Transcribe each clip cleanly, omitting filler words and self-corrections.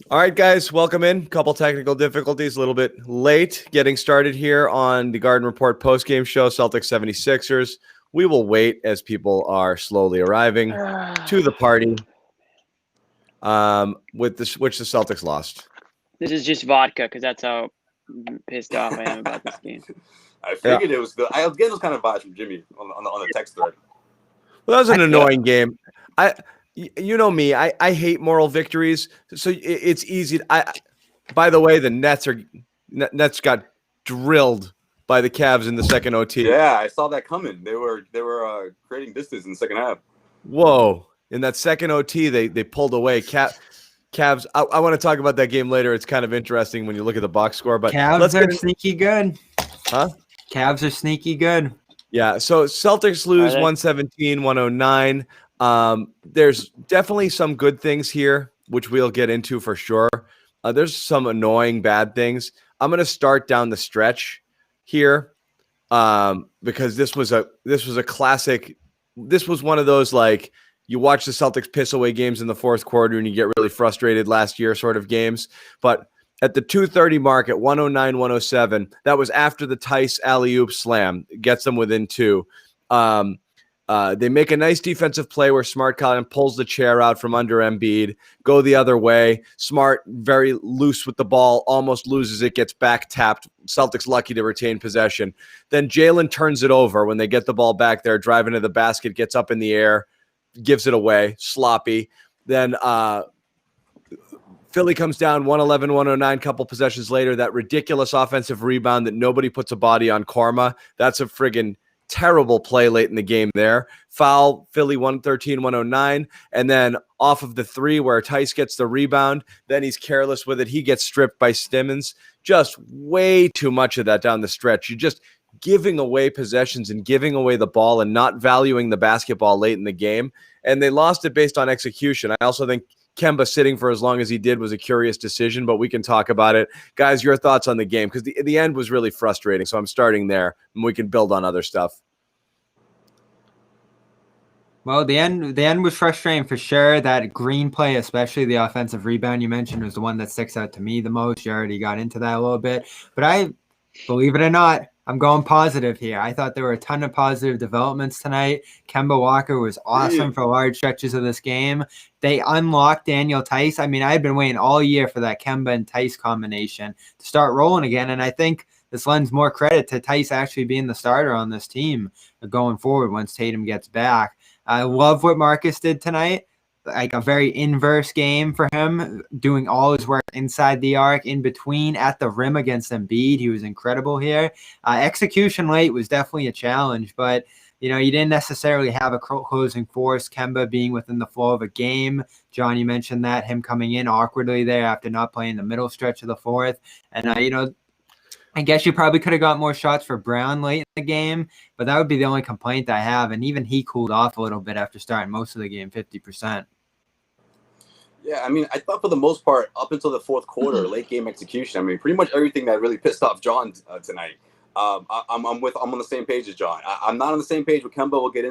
All right, guys, welcome in. Couple technical difficulties, a little bit late getting started here on the Garden Report post-game show, Celtics 76ers. We will wait as people are slowly arriving to the party which the Celtics lost. This is just vodka because that's how pissed off I am about this game. I figured it was good. I was getting those kind of vibes from Jimmy on the text thread. Well, that was an annoying game. You know me. I hate moral victories, so it's easy. By the way, the Nets got drilled by the Cavs in the second OT. Yeah, I saw that coming. They were creating distance in the second half. Whoa! In that second OT, they pulled away. Cavs. I want to talk about that game later. It's kind of interesting when you look at the box score. But Cavs are sneaky good. Huh? Cavs are sneaky good. Yeah. So Celtics lose 117-109. There's definitely some good things here, which we'll get into for sure. There's some annoying bad things. I'm going to start down the stretch here because this was a classic. This was one of those, like, you watch the Celtics piss away games in the fourth quarter and you get really frustrated last year sort of games. But at the 2:30 mark at 109-107, that was after the Tice alley-oop slam. Gets them within two. They make a nice defensive play where Smart pulls the chair out from under Embiid, go the other way. Smart, very loose with the ball, almost loses it, gets back tapped. Celtics lucky to retain possession. Then Jalen turns it over when they get the ball back there, driving to the basket, gets up in the air, gives it away, sloppy. Then Philly comes down 111-109, couple possessions later. That ridiculous offensive rebound that nobody puts a body on Korma. That's a friggin' terrible play late in the game there. Foul, Philly 113-109. And then off of the three where Tice gets the rebound, then he's careless with it. He gets stripped by Simmons. Just way too much of that down the stretch. You're just giving away possessions and giving away the ball and not valuing the basketball late in the game. And they lost it based on execution. I also think Kemba sitting for as long as he did was a curious decision, but we can talk about it. Guys, your thoughts on the game? Because the end was really frustrating, so I'm starting there, and we can build on other stuff. Well, the end was frustrating for sure. That Green play, especially the offensive rebound you mentioned, was the one that sticks out to me the most. You already got into that a little bit. But I, believe it or not, I'm going positive here. I thought there were a ton of positive developments tonight. Kemba Walker was awesome for large stretches of this game. They unlocked Daniel Tice. I mean, I had been waiting all year for that Kemba and Tice combination to start rolling again, and I think this lends more credit to Tice actually being the starter on this team going forward once Tatum gets back. I love what Marcus did tonight. Like a very inverse game for him, doing all his work inside the arc, in between, at the rim against Embiid. He was incredible here. Execution late was definitely a challenge, but you didn't necessarily have a closing force. Kemba being within the flow of a game. John, you mentioned that, him coming in awkwardly there after not playing the middle stretch of the fourth. And, I guess you probably could have got more shots for Brown late in the game, but that would be the only complaint I have. And even he cooled off a little bit after starting most of the game, 50%. Yeah, I mean, I thought for the most part, up until the fourth quarter, late game execution, I mean, pretty much everything that really pissed off John tonight. I'm on the same page as John. I'm not on the same page with Kemba. We'll get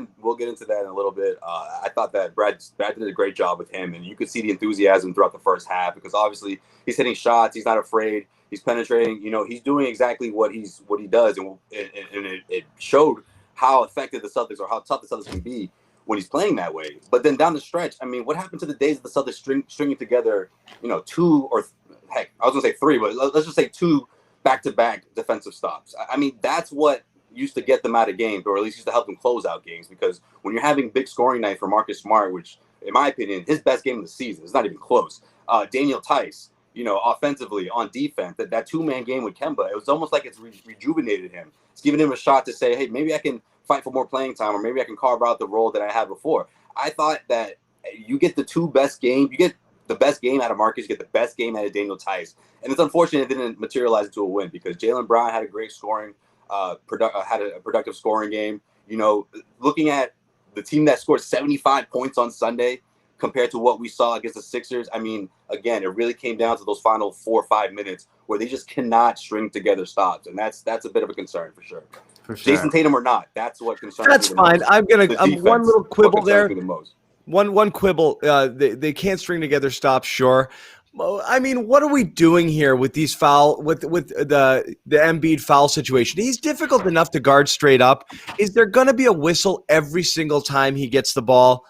into that in a little bit. I thought that Brad did a great job with him, and you could see the enthusiasm throughout the first half because obviously he's hitting shots. He's not afraid. He's penetrating. He's doing exactly what he does, and it showed how effective the Celtics or how tough the Celtics can be when he's playing that way. But then down the stretch, I mean, what happened to the days of the Celtics stringing together, two or heck, I was gonna say three, but let's just say two back-to-back defensive stops. I mean, that's what used to get them out of games, or at least used to help them close out games. Because when you're having big scoring night for Marcus Smart, which, in my opinion, his best game of the season, it's not even close. Daniel Tice, offensively, on defense, that two-man game with Kemba, it was almost like it's rejuvenated him. It's giving him a shot to say, hey, maybe I can fight for more playing time, or maybe I can carve out the role that I had before. I thought that you get the two best games, you get the best game out of Marcus, you get the best game out of Daniel Tice. And it's unfortunate it didn't materialize into a win because Jaylen Brown had a great scoring, had a productive scoring game. Looking at the team that scored 75 points on Sunday compared to what we saw against the Sixers, I mean, again, it really came down to those final 4 or 5 minutes where they just cannot string together stops. And that's a bit of a concern for sure. Jason Tatum or not, that's what concerns me. That's fine. Most. I'm one little quibble there. The most. One quibble. They can't string together stops, sure. Well, I mean, what are we doing here with these with the Embiid foul situation? He's difficult enough to guard straight up. Is there going to be a whistle every single time he gets the ball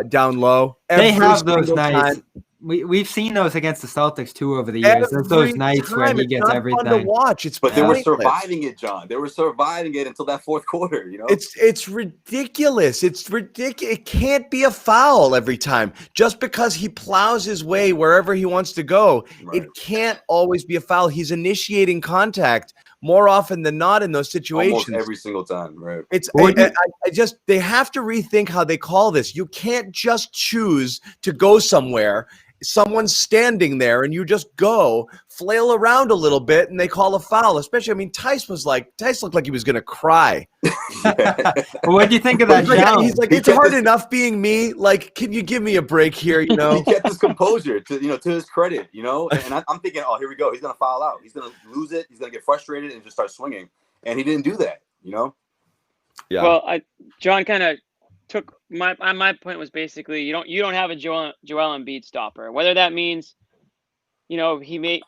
down low? They have those nights. We've seen those against the Celtics too over the years. There's those nights where he gets everything. Fun to watch. But they were surviving it, John. They were surviving it until that fourth quarter. You know, it's ridiculous. It's ridiculous. It can't be a foul every time just because he plows his way wherever he wants to go. Right. It can't always be a foul. He's initiating contact more often than not in those situations. Almost every single time, right? They have to rethink how they call this. You can't just choose to go somewhere. Someone's standing there and you just go flail around a little bit and they call a foul. Especially, I mean, Tice looked like he was going to cry. What do you think of that? He's like, it's hard enough being me. Like, can you give me a break here? You know, he kept his composure to his credit, you know, and I'm thinking, oh, here we go. He's going to foul out. He's going to lose it. He's going to get frustrated and just start swinging. And he didn't do that, you know? Yeah. Well, John kind of took my point was basically you don't have a Joel Embiid stopper. Whether that means, you know,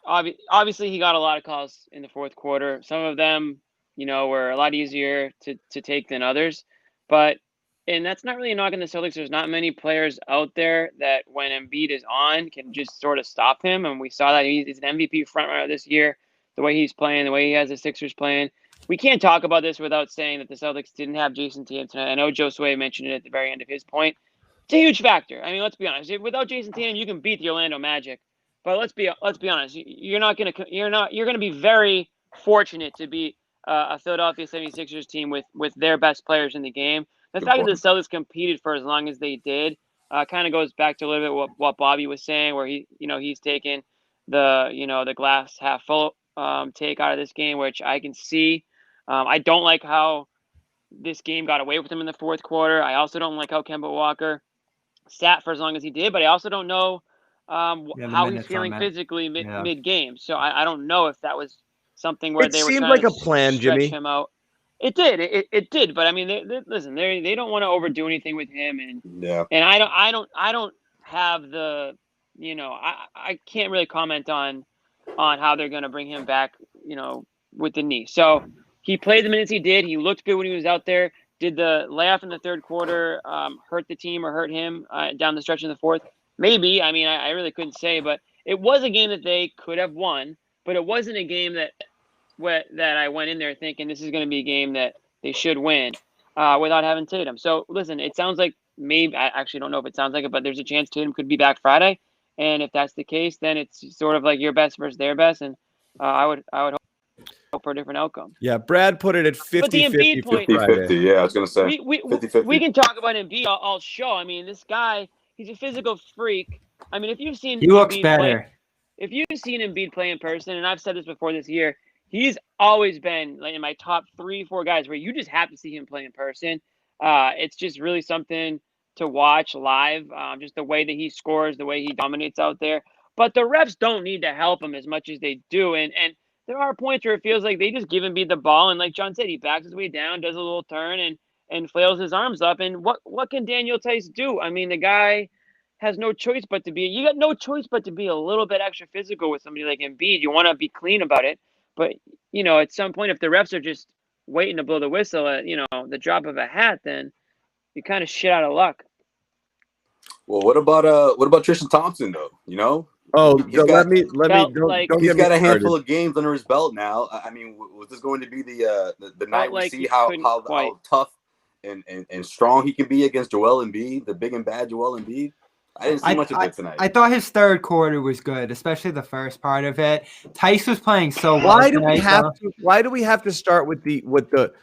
obviously he got a lot of calls in the fourth quarter. Some of them, you know, were a lot easier to take than others. And that's not really a knock on the Celtics. There's not many players out there that when Embiid is on can just sort of stop him. And we saw that he's an MVP frontrunner this year. The way he's playing, the way he has the Sixers playing. We can't talk about this without saying that the Celtics didn't have Jason Tatum tonight. I know Josue mentioned it at the very end of his point. It's a huge factor. I mean, let's be honest. Without Jason Tatum, you can beat the Orlando Magic. But let's be honest. You're going to be very fortunate to beat a Philadelphia 76ers team with their best players in the game. The fact that the Celtics competed for as long as they did kind of goes back to a little bit what Bobby was saying, where he's taken the glass half full take out of this game, which I can see. I don't like how this game got away with him in the fourth quarter. I also don't like how Kemba Walker sat for as long as he did, but I also don't know how he's feeling physically mid-game. So I don't know if that was something where they were trying like to a plan, stretch Jimmy. him out. It did. It did. But I mean, they don't want to overdo anything with him, and I don't have the, you know, I can't really comment on how they're going to bring him back, you know, with the knee. So he played the minutes he did. He looked good when he was out there. Did the layoff in the third quarter hurt the team or hurt him down the stretch in the fourth? Maybe. I mean, I really couldn't say, but it was a game that they could have won, but it wasn't a game that I went in there thinking this is going to be a game that they should win without having Tatum. So, listen, it sounds like maybe – I actually don't know if it sounds like it, but there's a chance Tatum could be back Friday. And if that's the case, then it's sort of like your best versus their best. And I would hope for a different outcome. Yeah, Brad put it at 50-50 for Friday. 50-50, yeah, I was going to say. We can talk about Embiid all show. I mean, this guy, he's a physical freak. I mean, if you've seen – He looks better. If you've seen Embiid play in person, and I've said this before this year, he's always been like in my top 3-4 guys where you just have to see him play in person. It's just really something to watch live, just the way that he scores, the way he dominates out there. But the refs don't need to help him as much as they do. And there are points where it feels like they just give Embiid the ball. And like John said, he backs his way down, does a little turn and flails his arms up. And what can Daniel Tice do? I mean, the guy has no choice but to be – you got no choice but to be a little bit extra physical with somebody like Embiid. You want to be clean about it. But, you know, at some point, if the refs are just waiting to blow the whistle at, you know, the drop of a hat, then you kind of shit out of luck. Well, what about Tristan Thompson, though? You know? He's got a handful of games under his belt now. I mean, was this going to be the night we see how tough and strong he can be against Joel Embiid, the big and bad Joel Embiid? I didn't see much of it tonight. I thought his third quarter was good, especially the first part of it. Tice was playing so well. Why do we have to start with the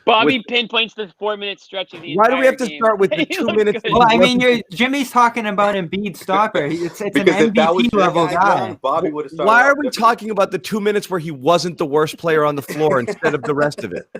Bobby pinpoints the 4-minute stretch of the entire game. Why do we have to start with the 2 minutes? Well, I mean, Jimmy's talking about Embiid stopper. It's an MVP level guy. Bobby would have started. Why are we talking about the 2 minutes where he wasn't the worst player on the floor instead of the rest of it?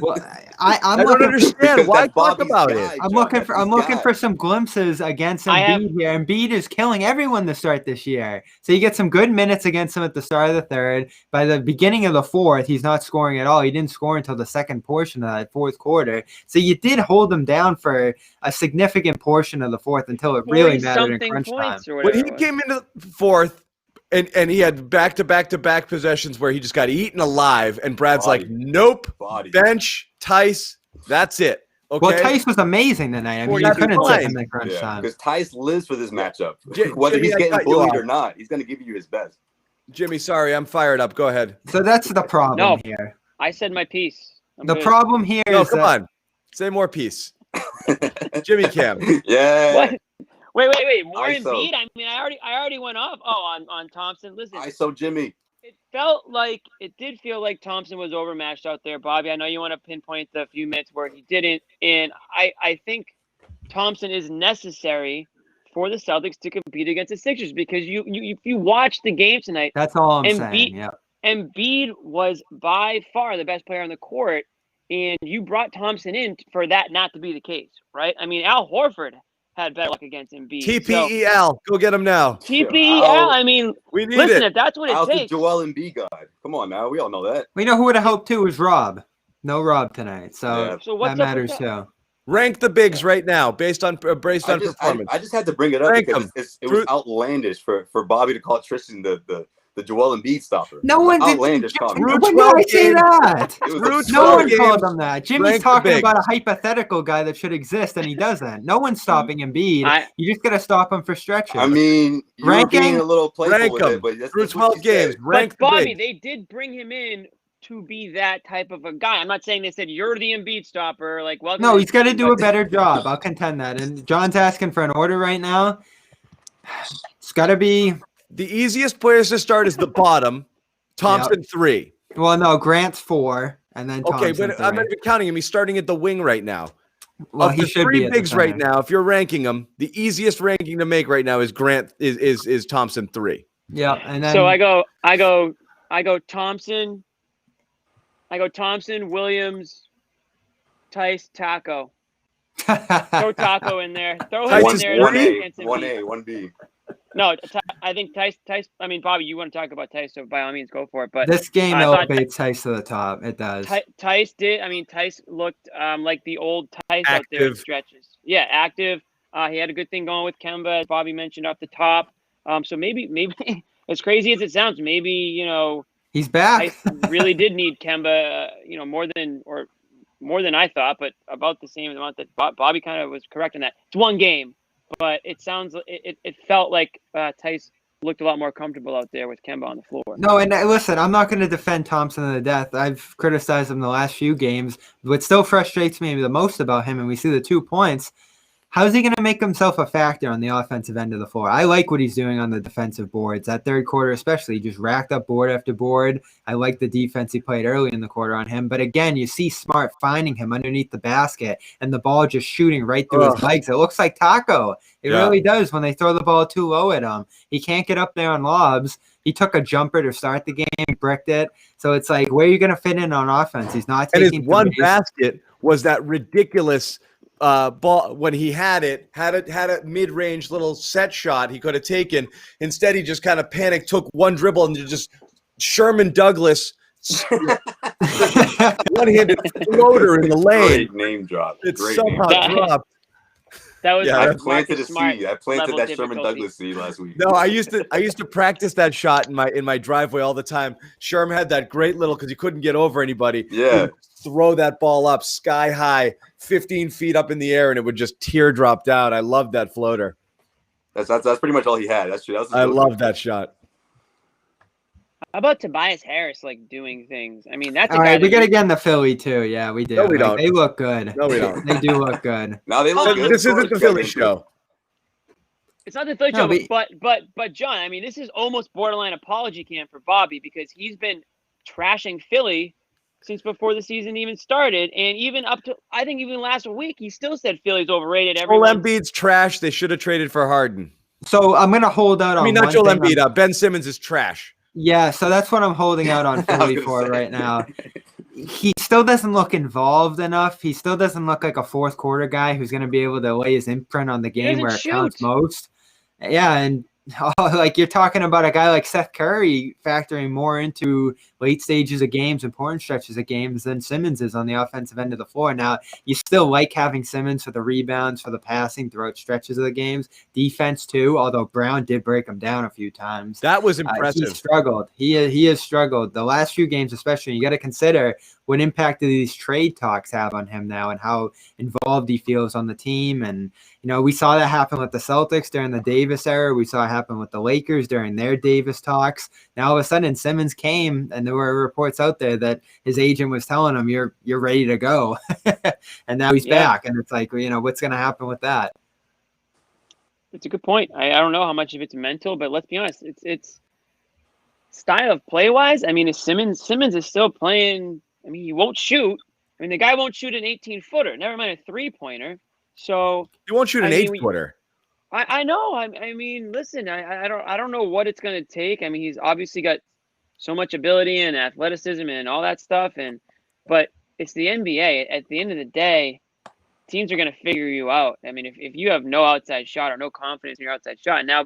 Well, I don't understand. Why talk about it? I'm looking for some glimpses against Embiid here. Embiid is killing everyone to start this year. So you get some good minutes against him at the start of the third. By the beginning of the fourth, he's not scoring at all. He didn't score until the second portion of that fourth quarter. So you did hold him down for a significant portion of the fourth until it really mattered in crunch time. When he came into the fourth, And he had back-to-back possessions where he just got eaten alive, and Brad's like, nope, bench, Tice, that's it. Okay. Well, Tice was amazing tonight. I mean, you couldn't sit him in crunch time. Because Tice lives for this matchup. Whether he's getting bullied or not, he's going to give you his best. Jimmy, sorry, I'm fired up. Go ahead. So that's the problem here. I said my piece. Problem here is come on. Say more piece. Jimmy Cam. Yeah. What? Wait. More Embiid? I mean, I already went off. Oh, on Thompson. Listen. ISO Jimmy. It did feel like Thompson was overmatched out there, Bobby. I know you want to pinpoint the few minutes where he didn't, and I think Thompson is necessary for the Celtics to compete against the Sixers because if you watch the game tonight, that's all I'm saying. Yeah. Embiid was by far the best player on the court, and you brought Thompson in for that not to be the case, right? I mean, Al Horford had better luck against Embiid. TPEL, go get him now. TPEL, I mean, we need listen, if that's what it takes. The Joel Embiid guy. Come on now, we all know that. We know who would have hoped too was Rob. No Rob tonight, so that matters too. Rank the bigs right now based on performance. I just had to bring it up because it was outlandish for Bobby to call Tristan the Joel Embiid stopper. No one did. When did I say that? No one called him that. Jimmy's talking about a hypothetical guy that should exist, and he doesn't. No one's stopping Embiid. You just got to stop him for stretches. I mean, you're being a little playful with it, but through 12 games. But Bobby, they did bring him in to be that type of a guy. I'm not saying they said you're the Embiid stopper. Like, well, no, he's got to do a better job. I'll contend that. And John's asking for an order right now. It's got to be. The easiest players to start is the bottom. Thompson 3. Well, no, Grant's 4, and then Thompson 3. I'm not even counting him. He's starting at the wing right now. Well, he should be 3 bigs right now. If you're ranking them, the easiest ranking to make right now is Grant is Thompson 3. Yeah, and then so I go Thompson. I go Thompson, Williams, Tice, Taco. Throw Taco in there. Throw him in there. 1A, 1B. No, I think Tice. I mean, Bobby, you want to talk about Tice, so by all means, go for it. But this game elevates Tice to the top. It does. Tice did. I mean, Tice looked like the old Tice out there in stretches. Yeah, active. He had a good thing going with Kemba, as Bobby mentioned off the top. So maybe as crazy as it sounds, maybe he's back. Tice really did need Kemba, more than I thought, but about the same amount that Bobby kind of was correct in that. It's one game. But it felt like Tice looked a lot more comfortable out there with Kemba on the floor. No, and listen, I'm not going to defend Thompson to the death. I've criticized him the last few games. What still frustrates me the most about him, and we see the 2 points, how is he going to make himself a factor on the offensive end of the floor? I like what he's doing on the defensive boards. That third quarter especially, he just racked up board after board. I like the defense he played early in the quarter on him. But again, you see Smart finding him underneath the basket and the ball just shooting right through his legs. It looks like Taco. It really does when they throw the ball too low at him. He can't get up there on lobs. He took a jumper to start the game, bricked it. So it's like, where are you going to fit in on offense? He's not taking. And his one basket was that ridiculous ball when he had a mid-range little set shot he could have taken. Instead, he just kind of panicked, took one dribble, and just Sherman Douglas one-handed floater in the lane. Great name drop. It's somehow dropped. That was I planted a seed. I planted that Sherman Douglas seed last week. No, I used to practice that shot in my driveway all the time. Sherman had that great little because he couldn't get over anybody. Yeah. Throw that ball up sky high, 15 feet up in the air, and it would just teardrop down. I loved that floater. That's pretty much all he had. That's true. I love that shot. How about Tobias Harris doing things? I mean, that's all right. We got to get in the Philly too. Yeah, we do. No, we don't. They look good. No, we don't. They do look good. No, they look good. This isn't the Philly show. It's not the Philly show, but John, I mean, this is almost borderline apology camp for Bobby because he's been trashing Philly since before the season even started, and even up to I think even last week he still said Philly's overrated. Joel Embiid's trash. They should have traded for Harden. So I'm gonna hold out on. I mean, not Joel Embiid. Ben Simmons is trash. Yeah, so that's what I'm holding out on Philly for right now. He still doesn't look involved enough. He still doesn't look like a fourth quarter guy who's going to be able to lay his imprint on the game where it counts most. Yeah, and Like you're talking about a guy like Seth Curry factoring more into late stages of games, important stretches of games than Simmons is on the offensive end of the floor. Now, you still like having Simmons for the rebounds, for the passing throughout stretches of the games, defense too, although Brown did break him down a few times. That was impressive. He struggled. He has struggled. The last few games especially, you got to consider what impact do these trade talks have on him now and how involved he feels on the team. And, we saw that happen with the Celtics during the Davis era. We saw it happen with the Lakers during their Davis talks. Now, all of a sudden, Simmons came, and there were reports out there that his agent was telling him, you're ready to go. And now he's back. And it's like, what's going to happen with that? It's a good point. I don't know how much of it's mental, but let's be honest. It's style of play-wise. I mean, Simmons is still playing. I mean, he won't shoot. I mean, the guy won't shoot an 18-footer. Never mind a three-pointer. So he won't shoot an 8-footer. I know. I mean, listen. I don't know what it's going to take. I mean, he's obviously got so much ability and athleticism and all that stuff. But it's the NBA. At the end of the day, teams are going to figure you out. I mean, if you have no outside shot or no confidence in your outside shot, now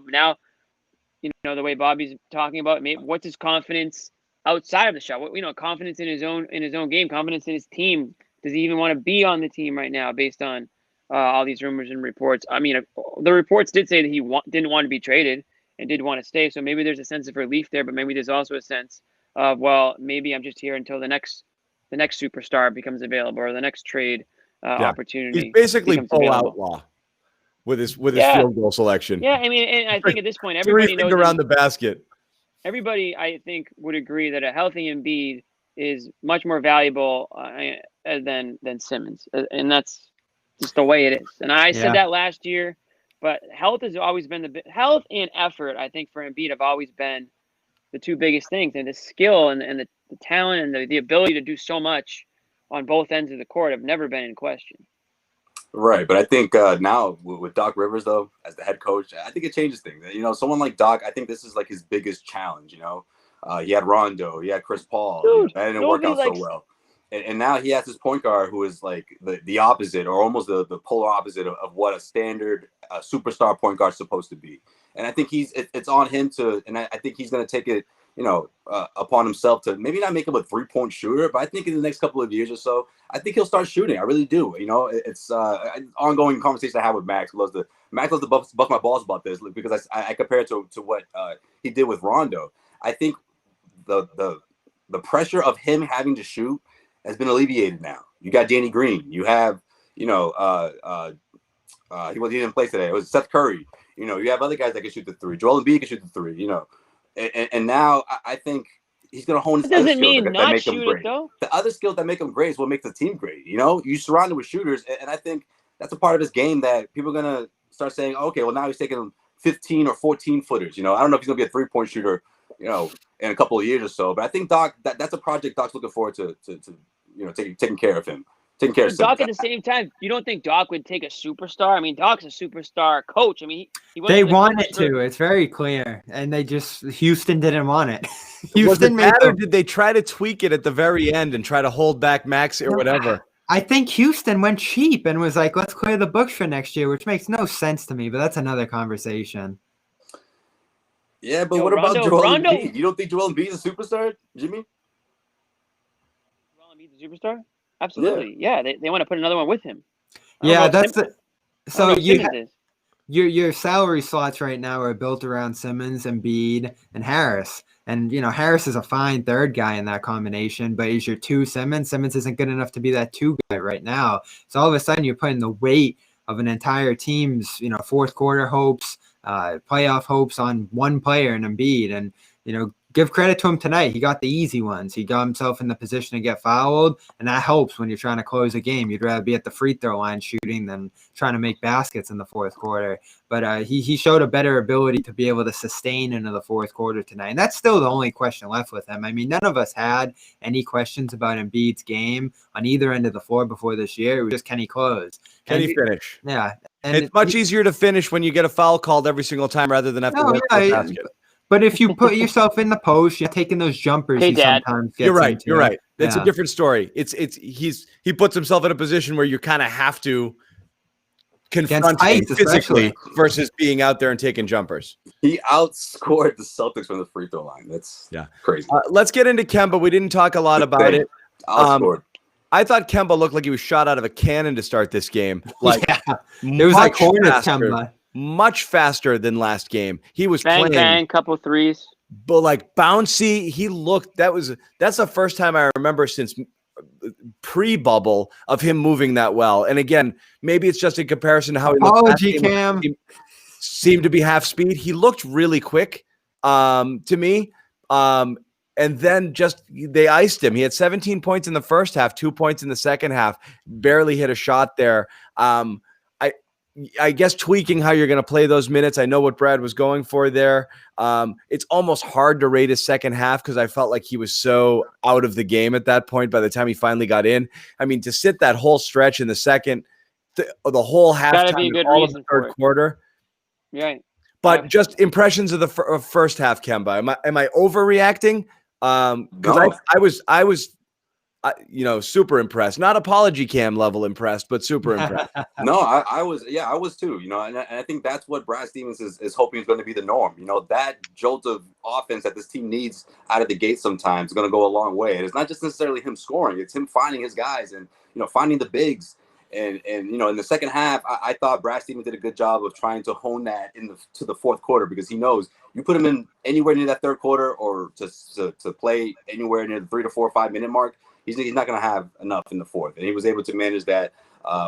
the way Bobby's talking about, what's his confidence outside of the shot? What confidence in his own game, confidence in his team. Does he even want to be on the team right now based on all these rumors and reports? I mean, the reports did say that he didn't want to be traded and did want to stay. So maybe there's a sense of relief there, but maybe there's also a sense of, well, maybe I'm just here until the next superstar becomes available or the next trade opportunity. He's basically full outlaw with his field goal selection. Yeah, I mean, and I think at this point, everybody knows around the basket. Everybody, I think, would agree that a healthy Embiid is much more valuable than Simmons, and that's just the way it is. And I said that last year, but health has always been health and effort. I think for Embiid have always been the two biggest things, and the skill and the talent and the ability to do so much on both ends of the court have never been in question. Right, but I think now with Doc Rivers though as the head coach, I think it changes things. Someone like Doc, I think this is like his biggest challenge. He had Rondo, he had Chris Paul, that didn't work out so well. And now he has this point guard who is like the opposite, or almost the polar opposite of what a standard superstar point guard is supposed to be. And I think it's on him and I think he's going to take it, upon himself to maybe not make him a 3-point shooter, but I think in the next couple of years or so, I think he'll start shooting. I really do. It's an ongoing conversation I have with Max. Max loves to bust my balls about this because I compare it to what he did with Rondo. I think the pressure of him having to shoot has been alleviated now. You got Danny Green. You have, he didn't play today. It was Seth Curry. You have other guys that can shoot the three. Joel Embiid can shoot the three. And now I think he's going to hone his other skills that make him great. The other skills that make him great is what makes the team great. You surround him with shooters, and I think that's a part of his game that people are going to start saying, okay, well, now he's taking 15 or 14 footers. I don't know if he's going to be a 3-point shooter, in a couple of years or so. But I think Doc, that's a project Doc's looking forward to taking care of him. Taking care of Doc at the same time. You don't think Doc would take a superstar? I mean, Doc's a superstar coach. I mean, they wanted to. It's very clear, and Houston didn't want it. Was it bad, or did they try to tweak it at the very end and try to hold back Max or whatever? I think Houston went cheap and was like, let's clear the books for next year, which makes no sense to me, but that's another conversation. Yeah, but what about Joel Embiid? You don't think Joel Embiid is a superstar, Jimmy? Joel Embiid's a superstar? Absolutely. Yeah, they want to put another one with him. Yeah, your salary slots right now are built around Simmons, Embiid, and Harris. And, Harris is a fine third guy in that combination, but is your 2 Simmons? Simmons isn't good enough to be that 2 guy right now. So all of a sudden you're putting the weight of an entire team's, fourth quarter hopes, playoff hopes on one player in Embiid. And, give credit to him tonight. He got the easy ones. He got himself in the position to get fouled, and that helps when you're trying to close a game. You'd rather be at the free throw line shooting than trying to make baskets in the fourth quarter. But he showed a better ability to be able to sustain into the fourth quarter tonight. And that's still the only question left with him. I mean, none of us had any questions about Embiid's game on either end of the floor before this year. It was just, can he close? Can he finish? Yeah. And it's much easier to finish when you get a foul called every single time rather than have to work for the basket. But if you put yourself in the post, you're taking those jumpers. Hey, Dad. Sometimes you're right. You're right. That's a different story. He puts himself in a position where you kind of have to confronting physically versus being out there and taking jumpers. He outscored the Celtics from the free throw line. That's crazy. Let's get into Kemba. We didn't talk a lot about it. Outscored. I thought Kemba looked like he was shot out of a cannon to start this game. Like, it was like Hornets Kemba. Much faster than last game. He was bang, playing bang, couple threes. But like bouncy, he looked. That's the first time I remember since pre-bubble of him moving that well. And again, maybe it's just in comparison to how he looked. Cam seemed to be half speed. He looked really quick to me. And then they iced him. He had 17 points in the first half, 2 points in the second half. Barely hit a shot there. I guess tweaking how you're going to play those minutes. I know what Brad was going for there. It's almost hard to rate his second half because I felt like he was so out of the game at that point by the time he finally got in. I mean, to sit that whole stretch in the second, the whole halftime, all of the third quarter. Right. But just impressions of the first half, Kemba. Am I overreacting? Because I was super impressed. Not apology cam level impressed, but super impressed. No, I was too. And I think that's what Brad Stevens is hoping is going to be the norm. That jolt of offense that this team needs out of the gate sometimes is going to go a long way. And it's not just necessarily him scoring; it's him finding his guys and finding the bigs. And in the second half, I thought Brad Stevens did a good job of trying to hone that to the fourth quarter because he knows you put him in anywhere near that third quarter or to play anywhere near the 3 to 4 or 5 minute mark. He's not going to have enough in the fourth, and he was able to manage that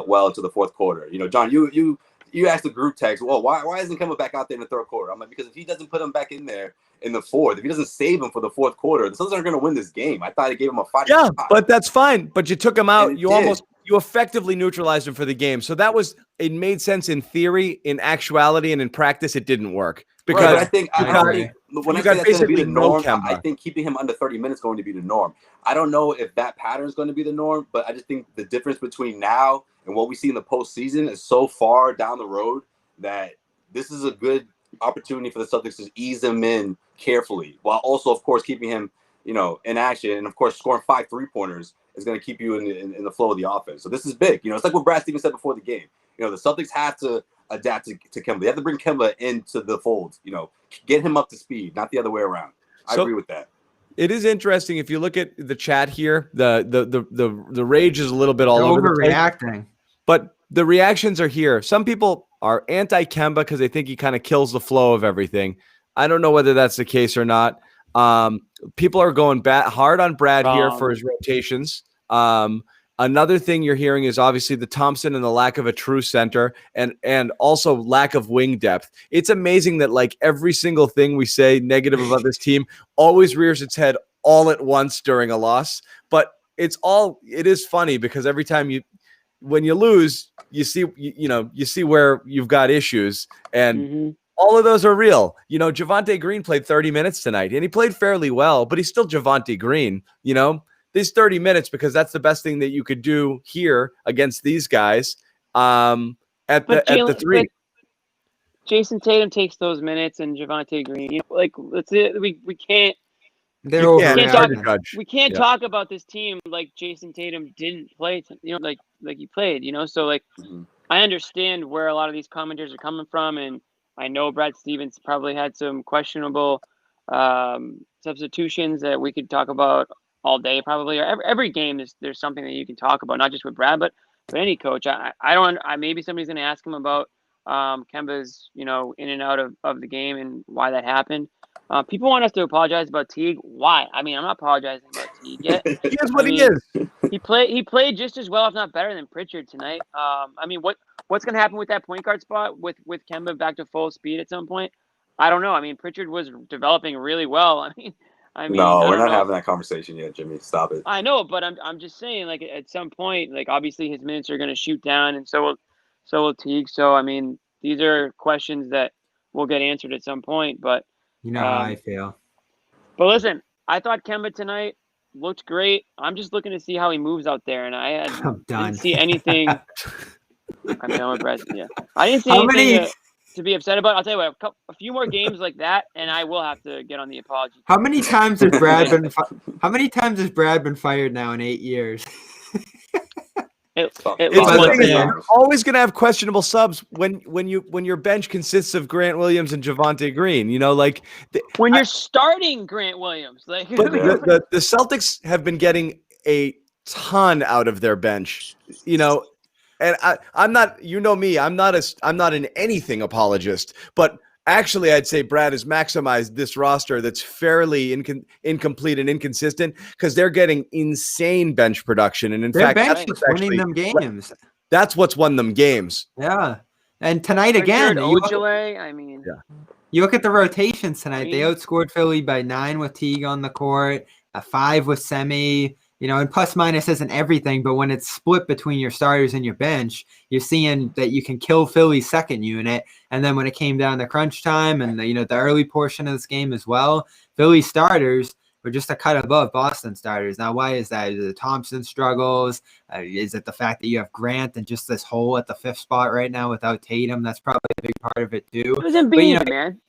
well into the fourth quarter. John, you asked the group text, well, why isn't Kemba back out there in the third quarter? I'm like, because if he doesn't put him back in there in the fourth, if he doesn't save him for the fourth quarter, the Suns aren't going to win this game. I thought he gave him a fight. Yeah, but that's fine. But you took him out. You effectively neutralized him for the game. So it made sense in theory. In actuality and in practice, it didn't work. Because I think when I say that's going to be the norm, I think keeping him under 30 minutes is going to be the norm. I don't know if that pattern is going to be the norm, but I just think the difference between now and what we see in the postseason is so far down the road that this is a good opportunity for the Celtics to ease him in carefully, while also, of course, keeping him, in action, and of course, scoring 5 3-pointers is going to keep you in the flow of the offense. So this is big. It's like what Brad Stevens said before the game. The Celtics have to adapt to Kemba. They have to bring Kemba into the fold. Get him up to speed, not the other way around. I agree with that. It is interesting if you look at the chat here. The rage is a little bit all over the place. Overreacting. But the reactions are here. Some people are anti-Kemba because they think he kind of kills the flow of everything. I don't know whether that's the case or not. People are going hard on Brad here for his rotations. Another thing you're hearing is obviously the Thompson and the lack of a true center and also lack of wing depth. It's amazing that like every single thing we say negative about this team always rears its head all at once during a loss. But it is funny because every time when you lose, you see where you've got issues and all of those are real. Javonte Green played 30 minutes tonight and he played fairly well, but he's still Javonte Green, These 30 minutes because that's the best thing that you could do here against these guys at the 3. Jason Tatum takes those minutes and Javonte Green. We can't. We can't talk about this team like Jason Tatum didn't play. Like he played. So I understand where a lot of these commenters are coming from, and I know Brad Stevens probably had some questionable substitutions that we could talk about all day probably, or every game there's something that you can talk about, not just with Brad, but any coach. Maybe somebody's going to ask him about Kemba's, in and out of the game and why that happened. People want us to apologize about Teague. Why? I mean, I'm not apologizing about Teague yet. He is what he is. He played just as well, if not better, than Pritchard tonight. What's going to happen with that point guard spot with Kemba back to full speed at some point? I don't know. I mean, Pritchard was developing really well. No, we're not having that conversation yet, Jimmy. Stop it. I know, but I'm just saying, at some point, obviously his minutes are going to shoot down, and so will Teague. So these are questions that will get answered at some point. But how I feel. But listen, I thought Kemba tonight looked great. I'm just looking to see how he moves out there, and didn't see anything. I'm done with Brad. Yeah, I didn't see anything to be upset about. I'll tell you what, a few more games like that, and I will have to get on the apology. How many times has Brad been? How many times has Brad been fired now in 8 years? You're always going to have questionable subs when your bench consists of Grant Williams and Javonte Green. You know, like when you're starting Grant Williams. Like, but the Celtics have been getting a ton out of their bench. You know, and I'm not. You know me. I'm not an anything apologist, but. Actually, I'd say Brad has maximized this roster that's fairly incomplete and inconsistent because they're getting insane bench production. And in fact, bench is winning them games. That's what's won them games. Yeah. And tonight again, you look at the rotations tonight. They outscored Philly by 9 with Teague on the court, 5 with Semi. You know, and plus minus isn't everything, but when it's split between your starters and your bench, you're seeing that you can kill Philly's second unit. And then when it came down to crunch time and, the early portion of this game as well, Philly's starters were just a cut above Boston starters. Now, why is that? Is it Thompson struggles? Is it the fact that you have Grant and just this hole at the 5th spot right now without Tatum? That's probably a big part of it, too. It was Embiid, man.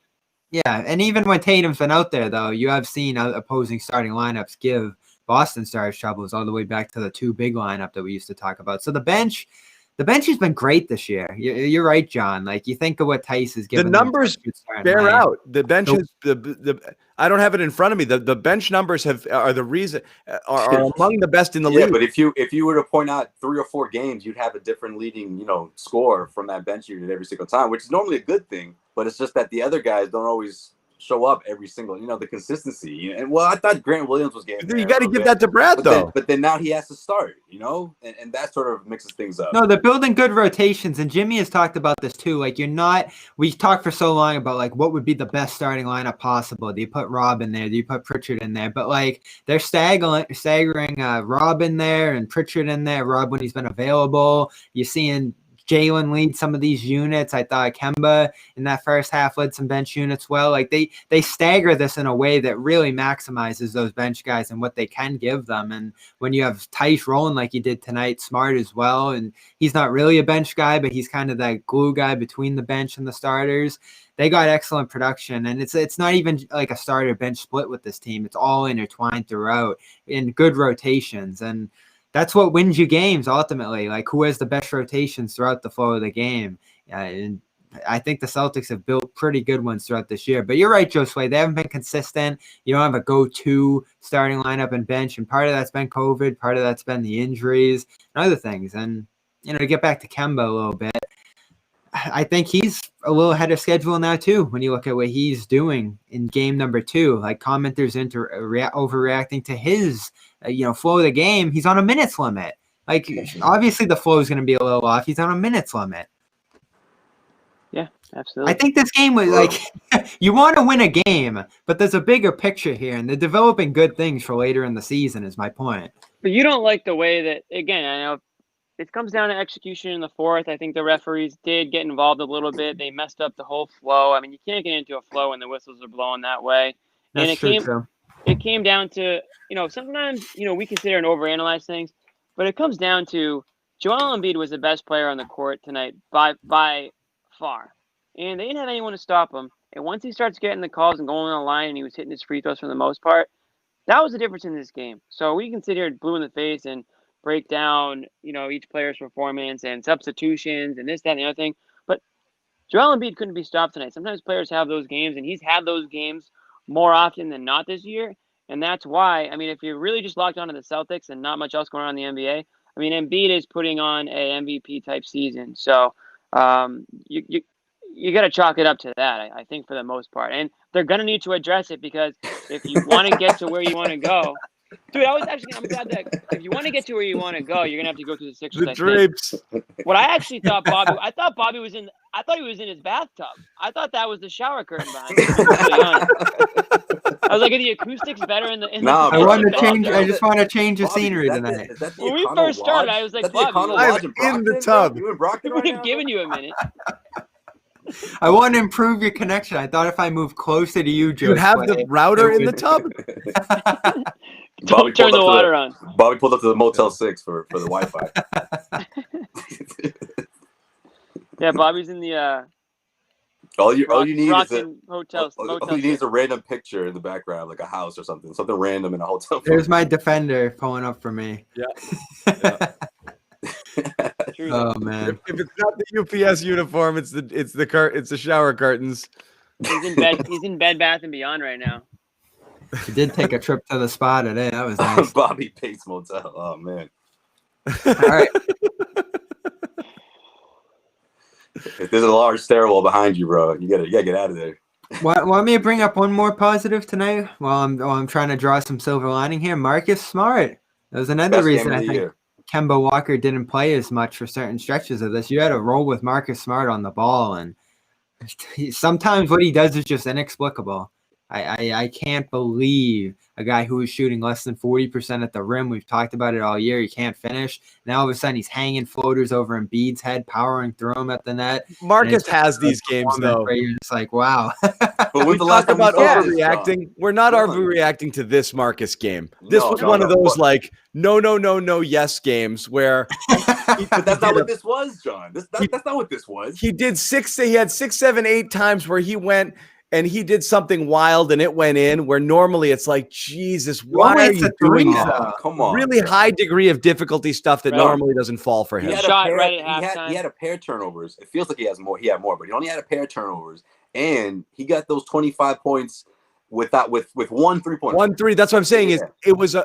Yeah, and even when Tatum's been out there, though, you have seen opposing starting lineups give Boston starters troubles all the way back to the 2 big lineup that we used to talk about. So the bench has been great this year. You're right, John. Like, you think of what Tice is giving. The numbers bear out. The bench is the I don't have it in front of me. The bench numbers are the reason are among the best in the league. Yeah, but if you were to point out 3 or 4 games, you'd have a different leading score from that bench unit every single time, which is normally a good thing. But it's just that the other guys don't always show up every single, the consistency. And I thought Grant Williams was getting there. You got to give that to Brad, though. But then now he has to start, and that sort of mixes things up. No, they're building good rotations, and Jimmy has talked about this too. Like, we talked for so long about like what would be the best starting lineup possible. Do you put Rob in there? Do you put Pritchard in there? But like they're staggering Rob in there and Pritchard in there. Rob when he's been available. You're seeing Jalen lead some of these units. I thought Kemba in that first half led some bench units well. Like they stagger this in a way that really maximizes those bench guys and what they can give them. And when you have Tice rolling like he did tonight, Smart as well, and he's not really a bench guy, but he's kind of that glue guy between the bench and the starters. They got excellent production, and it's not even like a starter bench split with this team. It's all intertwined throughout in good rotations, and that's what wins you games ultimately. Like, who has the best rotations throughout the flow of the game? And I think the Celtics have built pretty good ones throughout this year. But you're right, Josue. They haven't been consistent. You don't have a go-to starting lineup and bench. And part of that's been COVID. Part of that's been the injuries and other things. And, to get back to Kemba a little bit, I think he's a little ahead of schedule now, too, when you look at what he's doing in game number 2. Like, commenters overreacting to his flow of the game. He's on a minutes limit. Like, obviously the flow is going to be a little off. He's on a minutes limit. Yeah, absolutely. I think this game was like, you want to win a game, but there's a bigger picture here, and they're developing good things for later in the season is my point. But you don't like the way that, again, I know it comes down to execution in the 4th. I think the referees did get involved a little bit. They messed up the whole flow. I mean, you can't get into a flow when the whistles are blowing that way. That's and true. It came down to, sometimes, we consider and overanalyze things, but it comes down to Joel Embiid was the best player on the court tonight by far. And they didn't have anyone to stop him. And once he starts getting the calls and going on the line and he was hitting his free throws for the most part, that was the difference in this game. So we can sit here blue in the face and break down, each player's performance and substitutions and this, that, and the other thing. But Joel Embiid couldn't be stopped tonight. Sometimes players have those games, and he's had those games more often than not this year. And that's why, if you're really just locked onto the Celtics and not much else going on in the NBA, Embiid is putting on a MVP type season. So you got to chalk it up to that, I think, for the most part. And they're going to need to address it because if you want to get to where you want to go, dude, I'm glad that if you want to get to where you want to go, you're going to have to go through the Sixers. The drapes. What I actually thought Bobby was in, I thought he was in his bathtub. I thought that was the shower curtain behind him. I was like, are the acoustics better in the I just want to change the scenery tonight. When we first started, I was like, Bobby, I'm in the tub. We've given you a minute. I want to improve your connection. I thought if I move closer to you, Joe. You have the router in the tub? Don't turn the water on. Bobby pulled up to the Motel 6 for the Wi-Fi. Yeah, Bobby's in the all you need is a random picture in the background, like a house or something random in a hotel. There's my defender pulling up for me. Yeah. True. Oh man. If it's not the UPS uniform, it's the shower curtains. He's in bed. He's in Bed Bath and Beyond right now. He did take a trip to the spa today. That was nice. Bobby Pace Motel. Oh man. All right. If there's a large stairwell behind you, bro, you gotta get out of there. Want me to bring up one more positive tonight while I'm trying to draw some silver lining here? Marcus Smart. That was another reason I think Kemba Walker didn't play as much for certain stretches of this. You had to roll with Marcus Smart on the ball, and sometimes what he does is just inexplicable. I can't believe a guy who is shooting less than 40% at the rim. We've talked about it all year. He can't finish. Now all of a sudden he's hanging floaters over Embiid's head, powering through him at the net. Marcus has these games though. Where you're just like, wow. But when we talk about overreacting. We're not overreacting to this Marcus game. This was one of those like no, yes games where. But that's not what this was, John. That's not what this was. He did He had 6, 7, 8 times where he went. And he did something wild and it went in where normally it's like, Jesus, why are you doing that? Come on. Really high degree of difficulty stuff that normally doesn't fall for him. He had a pair of turnovers. It feels like he had more, but he only had a pair of turnovers. And he got those 25 points with 1 3-point. 1 3. That's what I'm saying is it was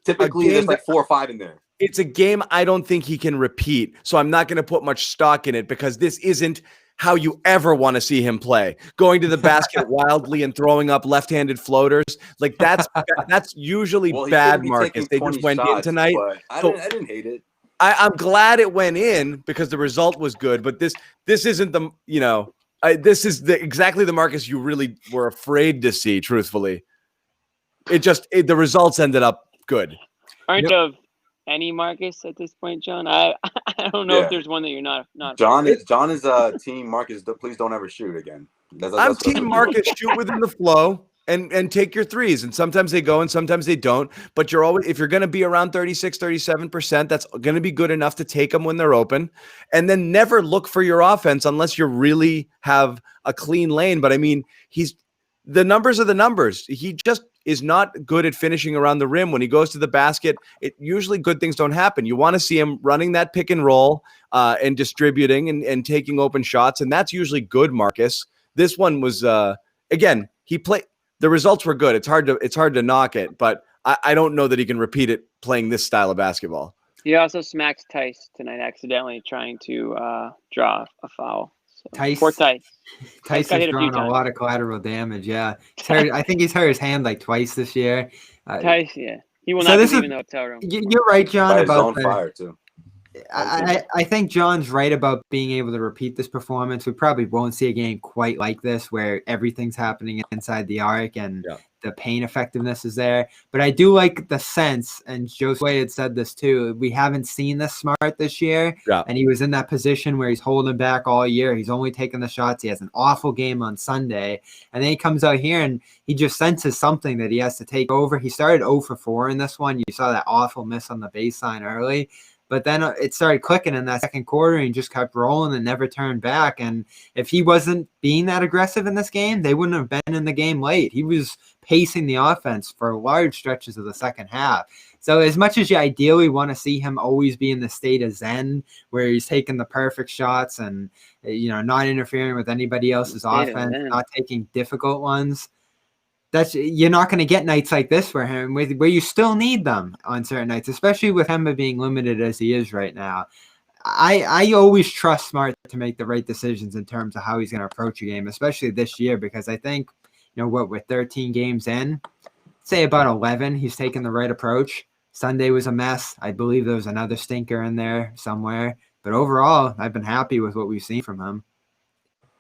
typically there's like 4 or 5 in there. It's a game I don't think he can repeat. So I'm not going to put much stock in it because this isn't how you ever want to see him play. Going to the basket wildly and throwing up left-handed floaters. Like that's usually bad, Marcus. They just went in tonight. I didn't hate it. I'm glad it went in because the result was good, but this isn't the, this is exactly the Marcus you really were afraid to see, truthfully. The results ended up good. Aren't of any Marcus at this point, John? I don't know if there's one that you're not. John is team Marcus. Please don't ever shoot again. I'm team Marcus. Shoot within the flow and take your threes. And sometimes they go and sometimes they don't. But if you're going to be around 36, 37%, that's going to be good enough to take them when they're open. And then never look for your offense unless you really have a clean lane. But I mean, the numbers are the numbers. He just is not good at finishing around the rim. When he goes to the basket, usually good things don't happen. You want to see him running that pick and roll and distributing and taking open shots. And that's usually good, Marcus. This one was, again, the results were good. It's hard to knock it, but I don't know that he can repeat it playing this style of basketball. He also smacked Tice tonight, accidentally trying to draw a foul. Poor Tice. Tice has drawn a lot of collateral damage. Yeah, I think he's hurt his hand like twice this year. Tice, yeah, he will not be leaving the hotel room. You're right, John. About fire too. I think John's right about being able to repeat this performance. We probably won't see a game quite like this where everything's happening inside the arc and the paint effectiveness is there. But I do like the sense, and Josue had said this too, we haven't seen this Smart this year. Yeah. And he was in that position where he's holding back all year. He's only taking the shots. He has an awful game on Sunday. And then he comes out here and he just senses something that he has to take over. He started 0 for 4 in this one. You saw that awful miss on the baseline early. But then it started clicking in that second quarter and he just kept rolling and never turned back. And if he wasn't being that aggressive in this game, they wouldn't have been in the game late. He was pacing the offense for large stretches of the second half. So as much as you ideally want to see him always be in the state of zen, where he's taking the perfect shots and, not interfering with anybody else's offense, not taking difficult ones, you're not going to get nights like this for him where you still need them on certain nights, especially with Kemba being limited as he is right now. I always trust Smart to make the right decisions in terms of how he's going to approach a game, especially this year, because I think, we're 13 games in, say about 11, he's taking the right approach. Sunday was a mess. I believe there was another stinker in there somewhere. But overall, I've been happy with what we've seen from him.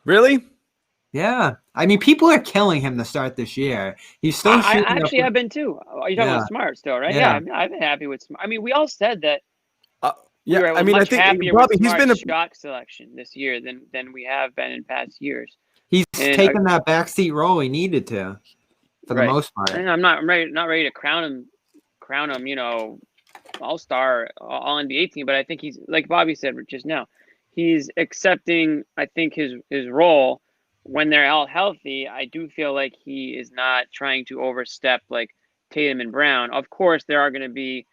Really? Yeah. I mean, people are killing him to start this year. He's still shooting. I actually have been too. You're talking about Smart still, right? Yeah. I've been happy with Smart. I mean, we all said that. I think he's been a shot selection this year than we have been in past years. He's taken that backseat role he needed to, for the most part. And I'm not ready to crown him, all-star, all-NBA team. But I think he's, like Bobby said just now, he's accepting, I think, his role. When they're all healthy, I do feel like he is not trying to overstep like Tatum and Brown. Of course, there are going to be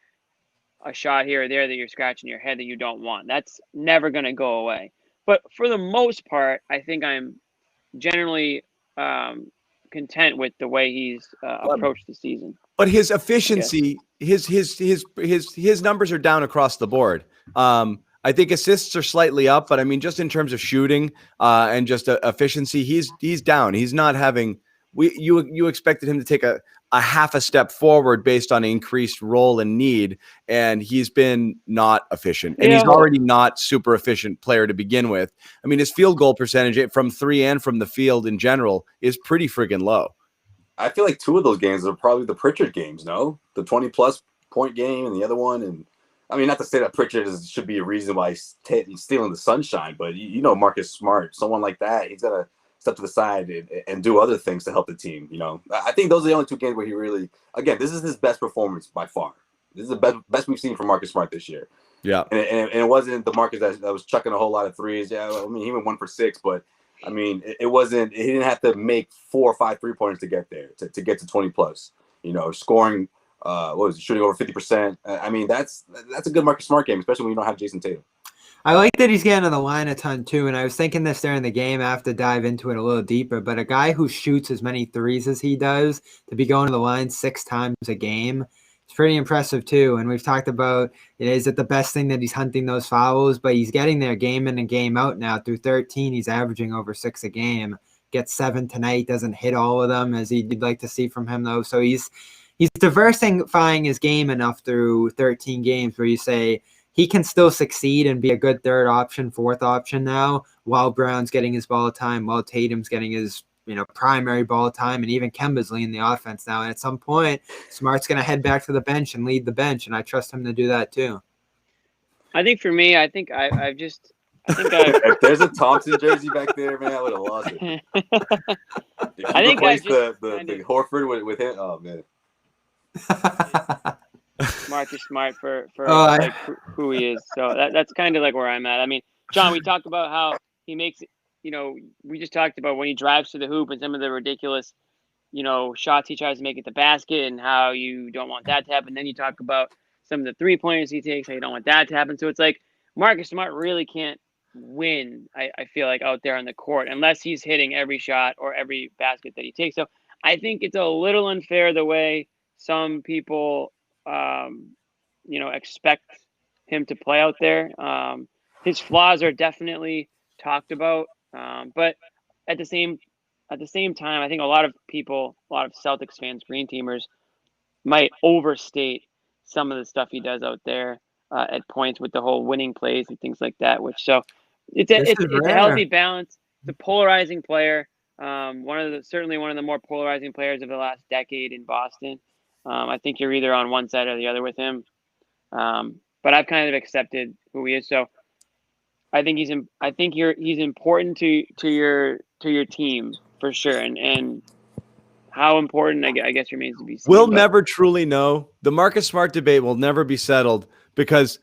a shot here or there that you're scratching your head that you don't want. That's never going to go away. But for the most part, I think I'm generally content with the way he's approached the season. But his efficiency, his numbers are down across the board. I think assists are slightly up, but I mean, just in terms of shooting and just efficiency, he's down. He's not having. You expected him to take a half a step forward based on increased role and need, and he's been not efficient. And he's already not super efficient player to begin with. I mean, his field goal percentage from three and from the field in general is pretty friggin' low. I feel like two of those games are probably the Pritchard games, no? The 20-plus point game and the other one. And I mean, not to say that Pritchard should be a reason why he's stealing the sunshine, but you know Marcus Smart, someone like that, he's got to step to the side and do other things to help the team. You know, I think those are the only two games where he really, again, this is his best performance by far. This is the best we've seen from Marcus Smart this year. Yeah. And it wasn't the Marcus that was chucking a whole lot of threes. Yeah, I mean, he went 1 for 6, but I mean, he didn't have to make 4 or 5 3-pointers to get there, to get to 20 plus, you know, scoring, shooting over 50%. I mean, that's a good Marcus Smart game, especially when you don't have Jason Tatum. I like that he's getting on the line a ton too, and I was thinking this during the game. I have to dive into it a little deeper, but a guy who shoots as many threes as he does to be going to the line 6 times a game, it's pretty impressive too. And we've talked about is it the best thing that he's hunting those fouls, but he's getting there game in and game out now. Through 13, he's averaging over 6 a game. Gets 7 tonight, doesn't hit all of them as you'd like to see from him though. So he's diversifying his game enough through 13 games where you say he can still succeed and be a good third option, fourth option now, while Brown's getting his ball time, while Tatum's getting his primary ball time, and even Kemba's leading the offense now. And at some point, Smart's going to head back to the bench and lead the bench, and I trust him to do that too. I think for me, if there's a Thompson jersey back there, man, I would have lost it. I think the Horford with him. Oh man. Marcus Smart for who he is. So that's kind of like where I'm at. I mean, John, we talked about how he makes it, we just talked about when he drives to the hoop and some of the ridiculous, shots he tries to make at the basket and how you don't want that to happen. Then you talk about some of the 3-pointers he takes, how you don't want that to happen. So it's like Marcus Smart really can't win, I feel like, out there on the court unless he's hitting every shot or every basket that he takes. So I think it's a little unfair the way some people expect him to play out there. His flaws are definitely talked about, but at the same time, I think a lot of Celtics fans, Green Teamers, might overstate some of the stuff he does out there at points with the whole winning plays and things like that. It's a healthy balance. It's a polarizing player. Certainly one of the more polarizing players of the last decade in Boston. I think you're either on one side or the other with him. But I've kind of accepted who he is. So I think he's important to your team for sure. And how important, I guess, remains to be seen. We'll never truly know. The Marcus Smart debate will never be settled because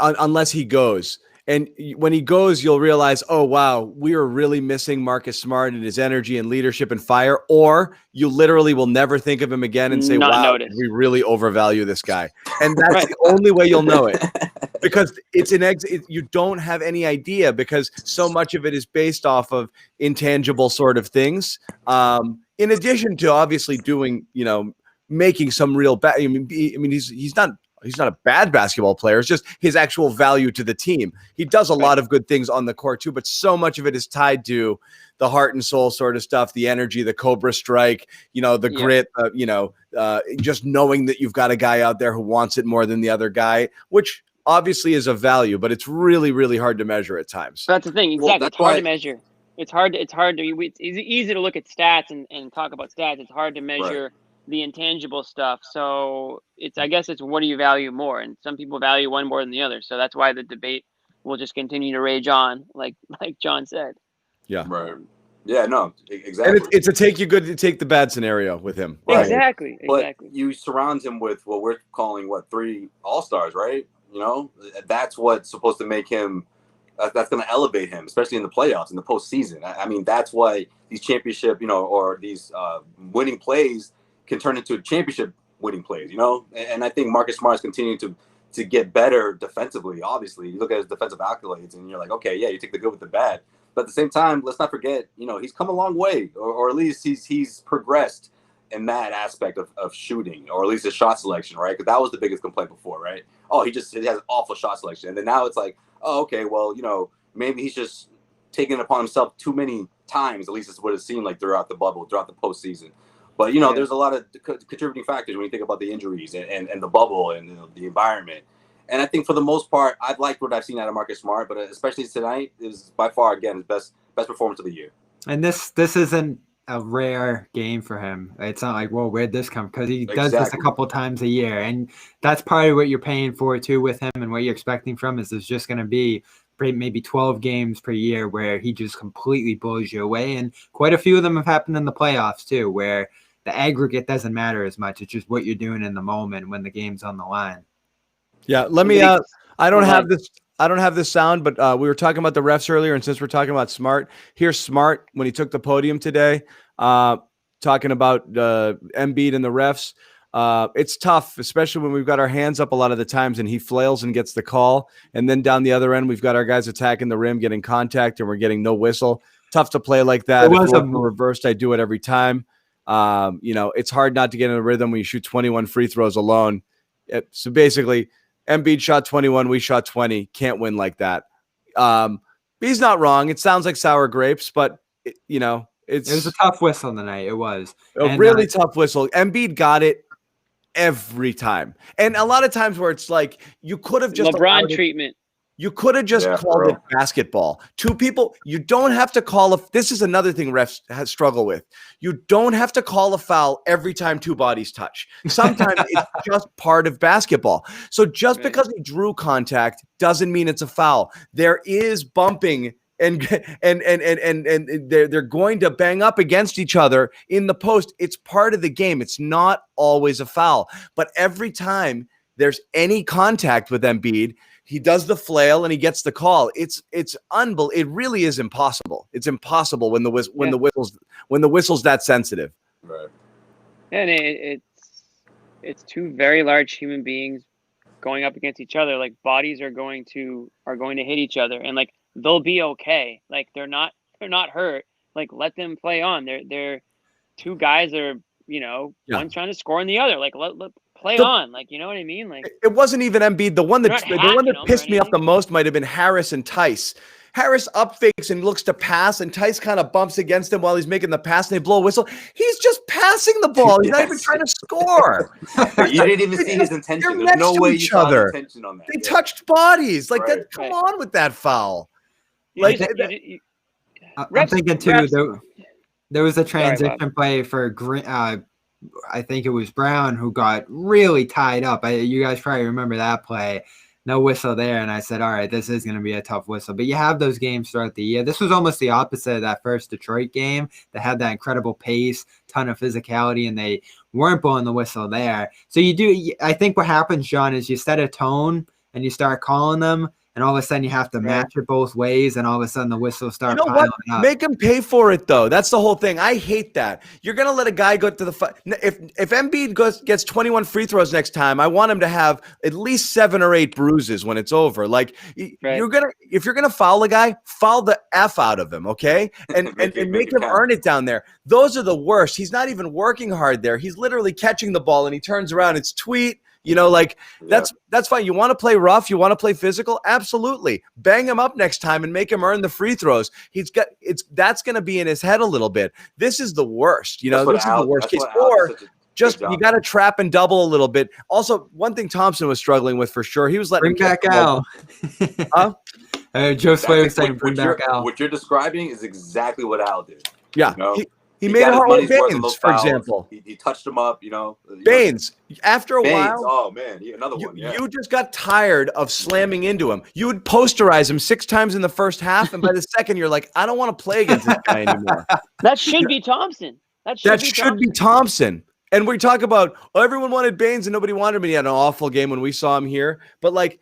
unless he goes. And when he goes, you'll realize, oh, wow, we are really missing Marcus Smart and his energy and leadership and fire. Or you literally will never think of him again and say, wow, we really overvalue this guy. And that's right. The only way you'll know it. Because you don't have any idea because so much of it is based off of intangible sort of things. In addition to obviously doing, making some real bad. I mean, he's not a bad basketball player. It's just his actual value to the team. He does a lot of good things on the court too, but so much of it is tied to the heart and soul sort of stuff, the energy, the Cobra strike, the grit, just knowing that you've got a guy out there who wants it more than the other guy, which obviously is a value, but it's really, really hard to measure at times. That's the thing. Exactly. Well, it's hard to measure. It's easy to look at stats and talk about stats. It's hard to measure the intangible stuff. So I guess it's what do you value more? And some people value one more than the other. So that's why the debate will just continue to rage on, like John said. Yeah. Right. Yeah, no, exactly. And it's a take you good to take the bad scenario with him. Right. Exactly. But you surround him with what we're calling 3 all-stars, right? That's what's supposed to make him that's going to elevate him, especially in the playoffs, in the postseason. I mean, that's why these championship, or these winning plays can turn into championship winning plays, And I think Marcus Smart is continuing to get better defensively. Obviously, you look at his defensive accolades, and you're like, okay, yeah, you take the good with the bad. But at the same time, let's not forget, he's come a long way, or at least he's progressed in that aspect of shooting, or at least his shot selection, right? Because that was the biggest complaint before, right? Oh, he has awful shot selection, and then now it's like, oh, okay, well, maybe he's just taking it upon himself too many times. At least it's what it seemed like throughout the bubble, throughout the postseason. But there's a lot of contributing factors when you think about the injuries and the bubble and the environment. And I think for the most part, I've liked what I've seen out of Marcus Smart, but especially tonight is by far, again, his best performance of the year. And this isn't a rare game for him. It's not like, whoa, where'd this come? Because he does this a couple times a year. And that's part of what you're paying for, too, with him, and what you're expecting from him is there's just going to be maybe 12 games per year where he just completely blows you away. And quite a few of them have happened in the playoffs, too, where the aggregate doesn't matter as much. It's just what you're doing in the moment when the game's on the line. Yeah, let me. I don't have this sound, but we were talking about the refs earlier, and since we're talking about Smart, here's Smart when he took the podium today, talking about Embiid and the refs. It's tough, especially when we've got our hands up a lot of the times, and he flails and gets the call, and then down the other end, we've got our guys attacking the rim, getting contact, and we're getting no whistle. Tough to play like that. If it was reversed, I do it every time. It's hard not to get in a rhythm when you shoot 21 free throws alone. So basically, Embiid shot 21, we shot 20. Can't win like that. He's not wrong. It sounds like sour grapes, but it was a tough whistle tonight. It was a really tough whistle. Embiid got it every time, and a lot of times where it's like you could have just LeBron treatment. You could have just called it basketball. Two people, you don't have to call this is another thing refs struggle with. You don't have to call a foul every time two bodies touch. Sometimes it's just part of basketball. So just because he drew contact doesn't mean it's a foul. There is bumping and they're going to bang up against each other in the post. It's part of the game. It's not always a foul. But every time there's any contact with Embiid, he does the flail and he gets the call. It's unbelievable. It really is impossible. It's impossible when the whistle's that sensitive. Right. And it's two very large human beings going up against each other. Like bodies are going to hit each other, and like they'll be okay. Like they're not hurt. Like let them play on. They're two guys that are one's trying to score on the other. Like let play on, like, you know what I mean? Like it wasn't even Embiid. The one that pissed me off the most might have been Harris and Tice. Harris up fakes and looks to pass, and Tice kind of bumps against him while he's making the pass, and they blow a whistle. He's just passing the ball. He's not even trying to score. You didn't even see his intention. There's no way you saw his intention on that. They touched bodies. Like that. Come on with that foul. I'm thinking too. There was a transition play for I think it was Brown who got really tied up. You guys probably remember that play. No whistle there, and I said, all right, this is going to be a tough whistle. But you have those games throughout the year. This was almost the opposite of that first Detroit game that had that incredible pace, ton of physicality, and they weren't blowing the whistle there. So I think what happens, John, is you set a tone and you start calling them, and all of a sudden you have to match it both ways, and all of a sudden the whistles start piling up. Make him pay for it, though. That's the whole thing. I hate that. You're going to let a guy go to the if Embiid gets 21 free throws next time, I want him to have at least 7 or 8 bruises when it's over. Like if you're gonna foul a guy, foul the F out of him, okay? And make him earn it down there. Those are the worst. He's not even working hard there. He's literally catching the ball and he turns around. It's tweet. That's fine. You want to play rough? You want to play physical? Absolutely. Bang him up next time and make him earn the free throws. That's going to be in his head a little bit. This is the worst. This is the worst case. Or just you got to trap and double a little bit. Also, one thing Thompson was struggling with for sure. He was letting bring back Al. Joe Sway was saying bring back Al. What you're describing is exactly what Al did. Yeah. He made it hard with Baines, for example. He touched him up, Baines, after a while. Oh, man. Another one, yeah. You just got tired of slamming into him. You would posterize him 6 times in the first half, and by the second, you're like, I don't want to play against this guy anymore. That should be Thompson. That should be Thompson. And we talk about, everyone wanted Baines and nobody wanted him. And he had an awful game when we saw him here. But, like,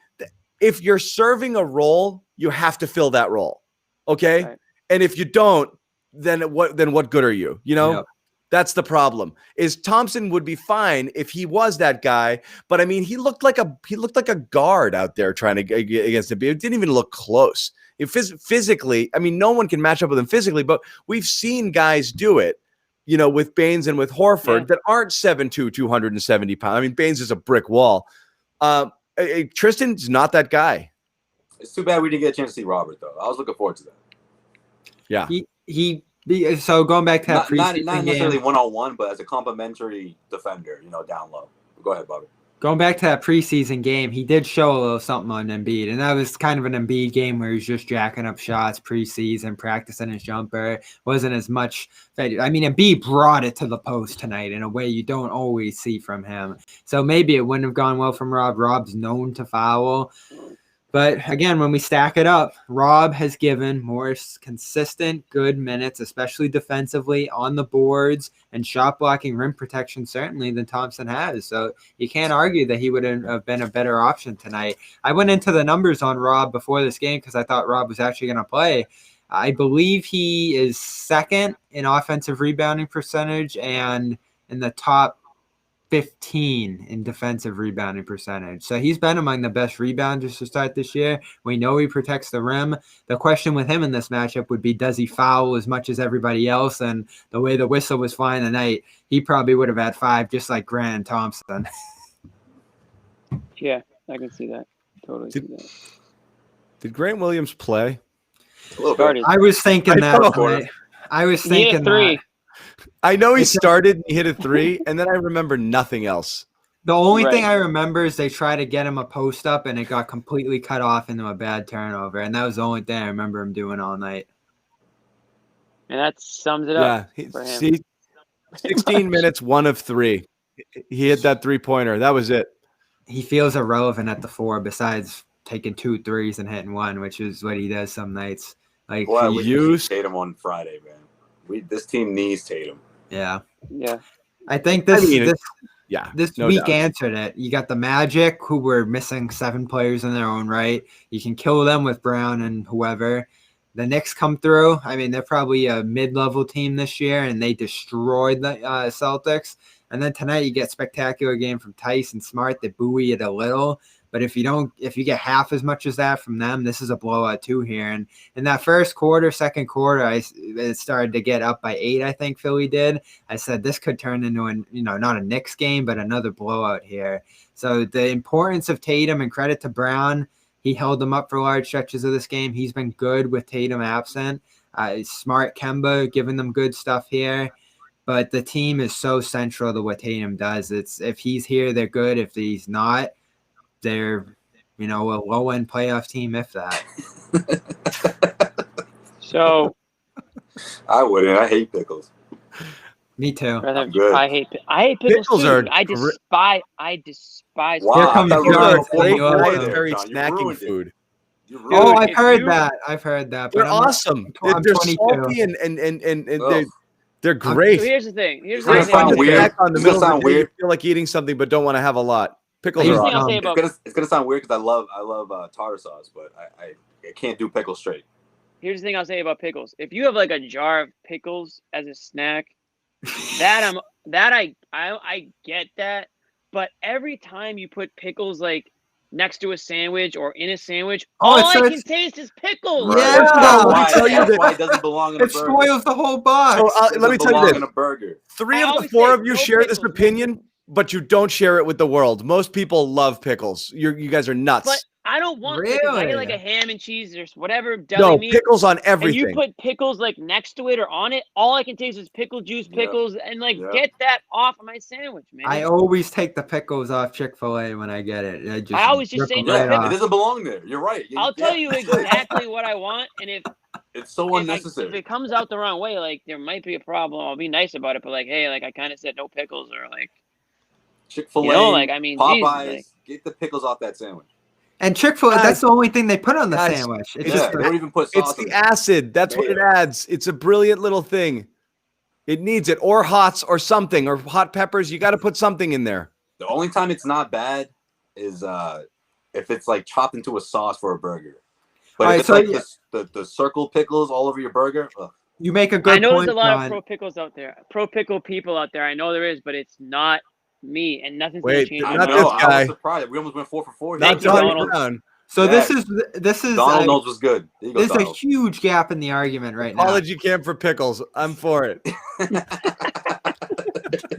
if you're serving a role, you have to fill that role, okay? Right. And if you don't, then what good are you? Yep. That's the problem. Is Thompson would be fine if he was that guy, but I mean, he looked like a guard out there trying to get against Embiid. It didn't even look close. Physically, I mean, no one can match up with him physically, but we've seen guys do it, with Baines and with Horford that aren't 7'2", 270 pounds. I mean, Baines is a brick wall. Tristan's not that guy. It's too bad we didn't get a chance to see Robert, though. I was looking forward to that. Yeah. So going back to that not preseason necessarily game, one-on-one, but as a complimentary defender, down low. Go ahead, Bobby. going back to that preseason game, he did show a little something on Embiid, and that was kind of an Embiid game where he's just jacking up shots preseason, practicing his jumper. Wasn't as much. I mean, Embiid brought it to the post tonight in a way you don't always see from him. So maybe it wouldn't have gone well from Rob. Rob's known to foul. But again, when we stack it up, Rob has given more consistent, good minutes, especially defensively on the boards and shot blocking, rim protection, certainly than Thompson has. So you can't argue that he would have been a better option tonight. I went into the numbers on Rob before this game because I thought Rob was actually going to play. I believe he is second in offensive rebounding percentage and in the top 15 in defensive rebounding percentage. So he's been among the best rebounders to start this year. We know he protects the rim. The question with him in this matchup would be, does he foul as much as everybody else? And the way the whistle was flying tonight, he probably would have had 5, just like Grant and Thompson. Yeah, I can see that. Totally see that. Did Grant Williams play? A little bit. I was thinking that. I was thinking 3. I know he started and he hit a 3, and then I remember nothing else. The only thing I remember is they tried to get him a post up, and it got completely cut off into a bad turnover, and that was the only thing I remember him doing all night. And that sums it up for him. 16 minutes, 1 of 3. He hit that 3-pointer. That was it. He feels irrelevant at the 4, besides taking 2 threes and hitting 1, which is what he does some nights. Like, we used Tatum on Friday, man. This team needs Tatum. Yeah. I think this week answered it. You got the Magic, who were missing 7 players in their own right. You can kill them with Brown and whoever. The Knicks come through. I mean, they're probably a mid-level team this year, and they destroyed the Celtics. And then tonight you get spectacular game from Tice and Smart. They buoy it a little. But if you get half as much as that from them, this is a blowout too here. And in that second quarter, it started to get up by 8, I think Philly did. I said this could turn into not a Knicks game, but another blowout here. So the importance of Tatum, and credit to Brown, he held them up for large stretches of this game. He's been good with Tatum absent. Smart, Kemba giving them good stuff here. But the team is so central to what Tatum does. It's if he's here, they're good. If he's not, they're, a low-end playoff team, if that. So I wouldn't. I hate pickles. Me too. I hate pickles too. I despise. Wow, Here comes very snacking food. I've heard that. They're awesome. They're 22. Salty and they're great. So here's the thing. It's gonna sound weird. You feel like eating something, but don't want to have a lot. Pickles are awesome. It's gonna sound weird because I love tartar sauce, but I can't do pickles straight. Here's the thing I'll say about pickles. If you have like a jar of pickles as a snack, I get that. But every time you put pickles like next to a sandwich or in a sandwich, all I can taste is pickles. Yeah, that's why it doesn't belong in a burger. It spoils the whole box. So, let me tell you this: in a burger. 3 of the 4 of you share this opinion, but you don't share it with the world. Most people love pickles. You guys are nuts. But I don't want pickles. I get like a ham and cheese or whatever deli meat. Pickles on everything. And you put pickles like next to it or on it, all I can taste is pickle juice, pickles, and get that off of my sandwich, man. I always take the pickles off Chick-fil-A when I get it. I always just say no pickles. It doesn't belong there. You're right. I'll tell you exactly what I want, and if it's so unnecessary. If it comes out the wrong way, like there might be a problem. I'll be nice about it, but like, hey, like I kind of said no pickles, or like Chick-fil-A, Popeyes, Jesus, get the pickles off that sandwich. And Chick-fil-A, that's the only thing they put on the sandwich. They don't even put sauce. It's the acid. That's what it adds. It's a brilliant little thing. It needs it, or hots, or something, or hot peppers. You got to put something in there. The only time it's not bad is if it's like chopped into a sauce for a burger. But if it's the circle pickles all over your burger, You make a good point. I know there's a lot John. of pro pickles out there, pro pickle people out there. I know there is, but it's not me, and nothing's going to change. Wait, I not know. this guy. I was surprised. We almost went 4 for 4. Not Donald Brown. So Yeah. this is Donald knows what's good. There's a huge gap in the argument right now. Apology camp for pickles. I'm for it.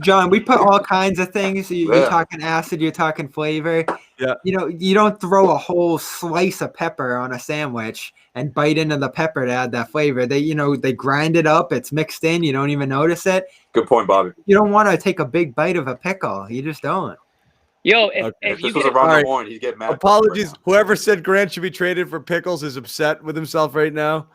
John, we put all kinds of things. You're talking acid, you're talking flavor. Yeah. You don't throw a whole slice of pepper on a sandwich and bite into the pepper to add that flavor. They grind it up. It's mixed in. You don't even notice it. Good point, Bobby. You don't want to take a big bite of a pickle. You just don't. Yo, if you this was around the horn, he'd get mad. Apologies. Whoever said Grant should be traded for pickles is upset with himself right now.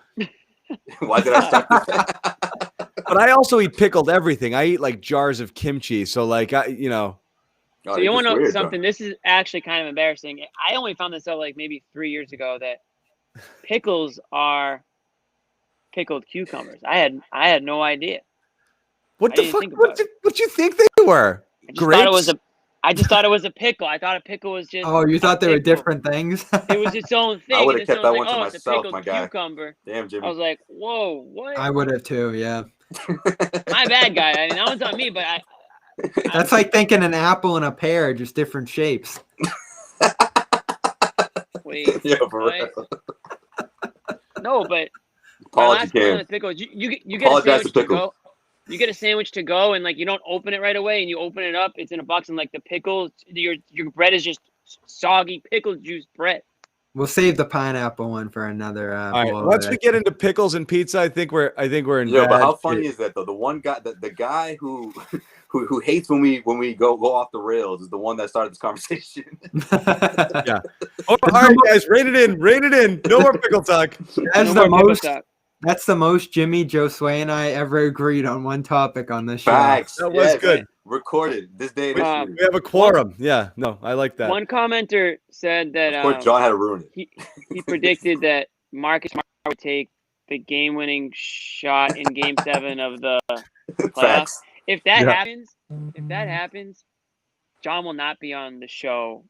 Why did I start with that? But I also eat pickled everything. I eat like jars of kimchi. So like, So you want to know something? This is actually kind of embarrassing. I only found this out like maybe 3 years ago that pickles are pickled cucumbers. I had no idea. What the fuck? What you think they were? I just thought it was a pickle. I thought a pickle was just. Oh, you thought they were different things? It was its own thing. I would have kept that one to myself, myself, it's a my guy. cucumber. Damn, Jimmy. I was like, whoa, what? I would have too, yeah. My bad, guy. I mean, that one's on me, but That's like thinking an apple and a pear, just different shapes. Wait. Yeah, for real. No, but Apology my last pickles. You get a sandwich to go. You get a sandwich to go, and like you don't open it right away, and you open it up. It's in a box, and like the pickles, your bread is just soggy pickle juice bread. We'll save the pineapple one for another. All right. Once we get into pickles and pizza, I think we're in. Yeah, but how funny is that though? The one guy, the guy who hates when we go off the rails is the one that started this conversation. Yeah. All right, guys, rein it in. No more pickle talk. That's the most Jimmy, Josue, and I ever agreed on one topic on this show. Facts. That was good. Recorded this day. We have a quorum. Yeah, no, I like that. One commenter said that of course, John had to ruin it. He predicted that Marcus Smart would take the game-winning shot in Game 7 of the playoffs. If that happens, John will not be on the show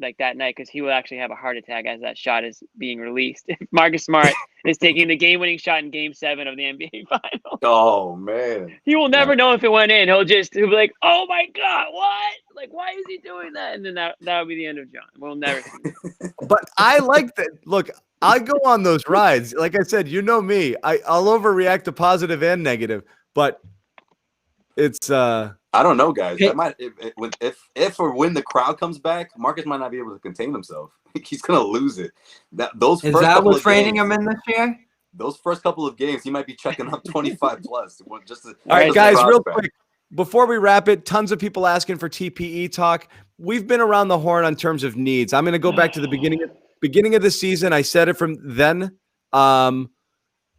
like that night because he will actually have a heart attack as that shot is being released. If Marcus Smart is taking the game-winning shot in Game 7 of the NBA Finals. Oh man, he will never know if it went in. He'll be like, "Oh my God, what? Like, why is he doing that?" And then that will be the end of John. We'll never see him. But I like that. Look, I go on those rides. Like I said, you know me. I'll overreact to positive and negative, but it's I don't know, guys. That might if or when the crowd comes back, Marcus might not be able to contain himself. He's gonna lose it. Is that what's reining him in this year? Those first couple of games, he might be checking up 25 plus. All right, guys, real quick before we wrap it, tons of people asking for TPE talk. We've been around the horn on terms of needs. I'm going to go back to the beginning of the season. I said it from then.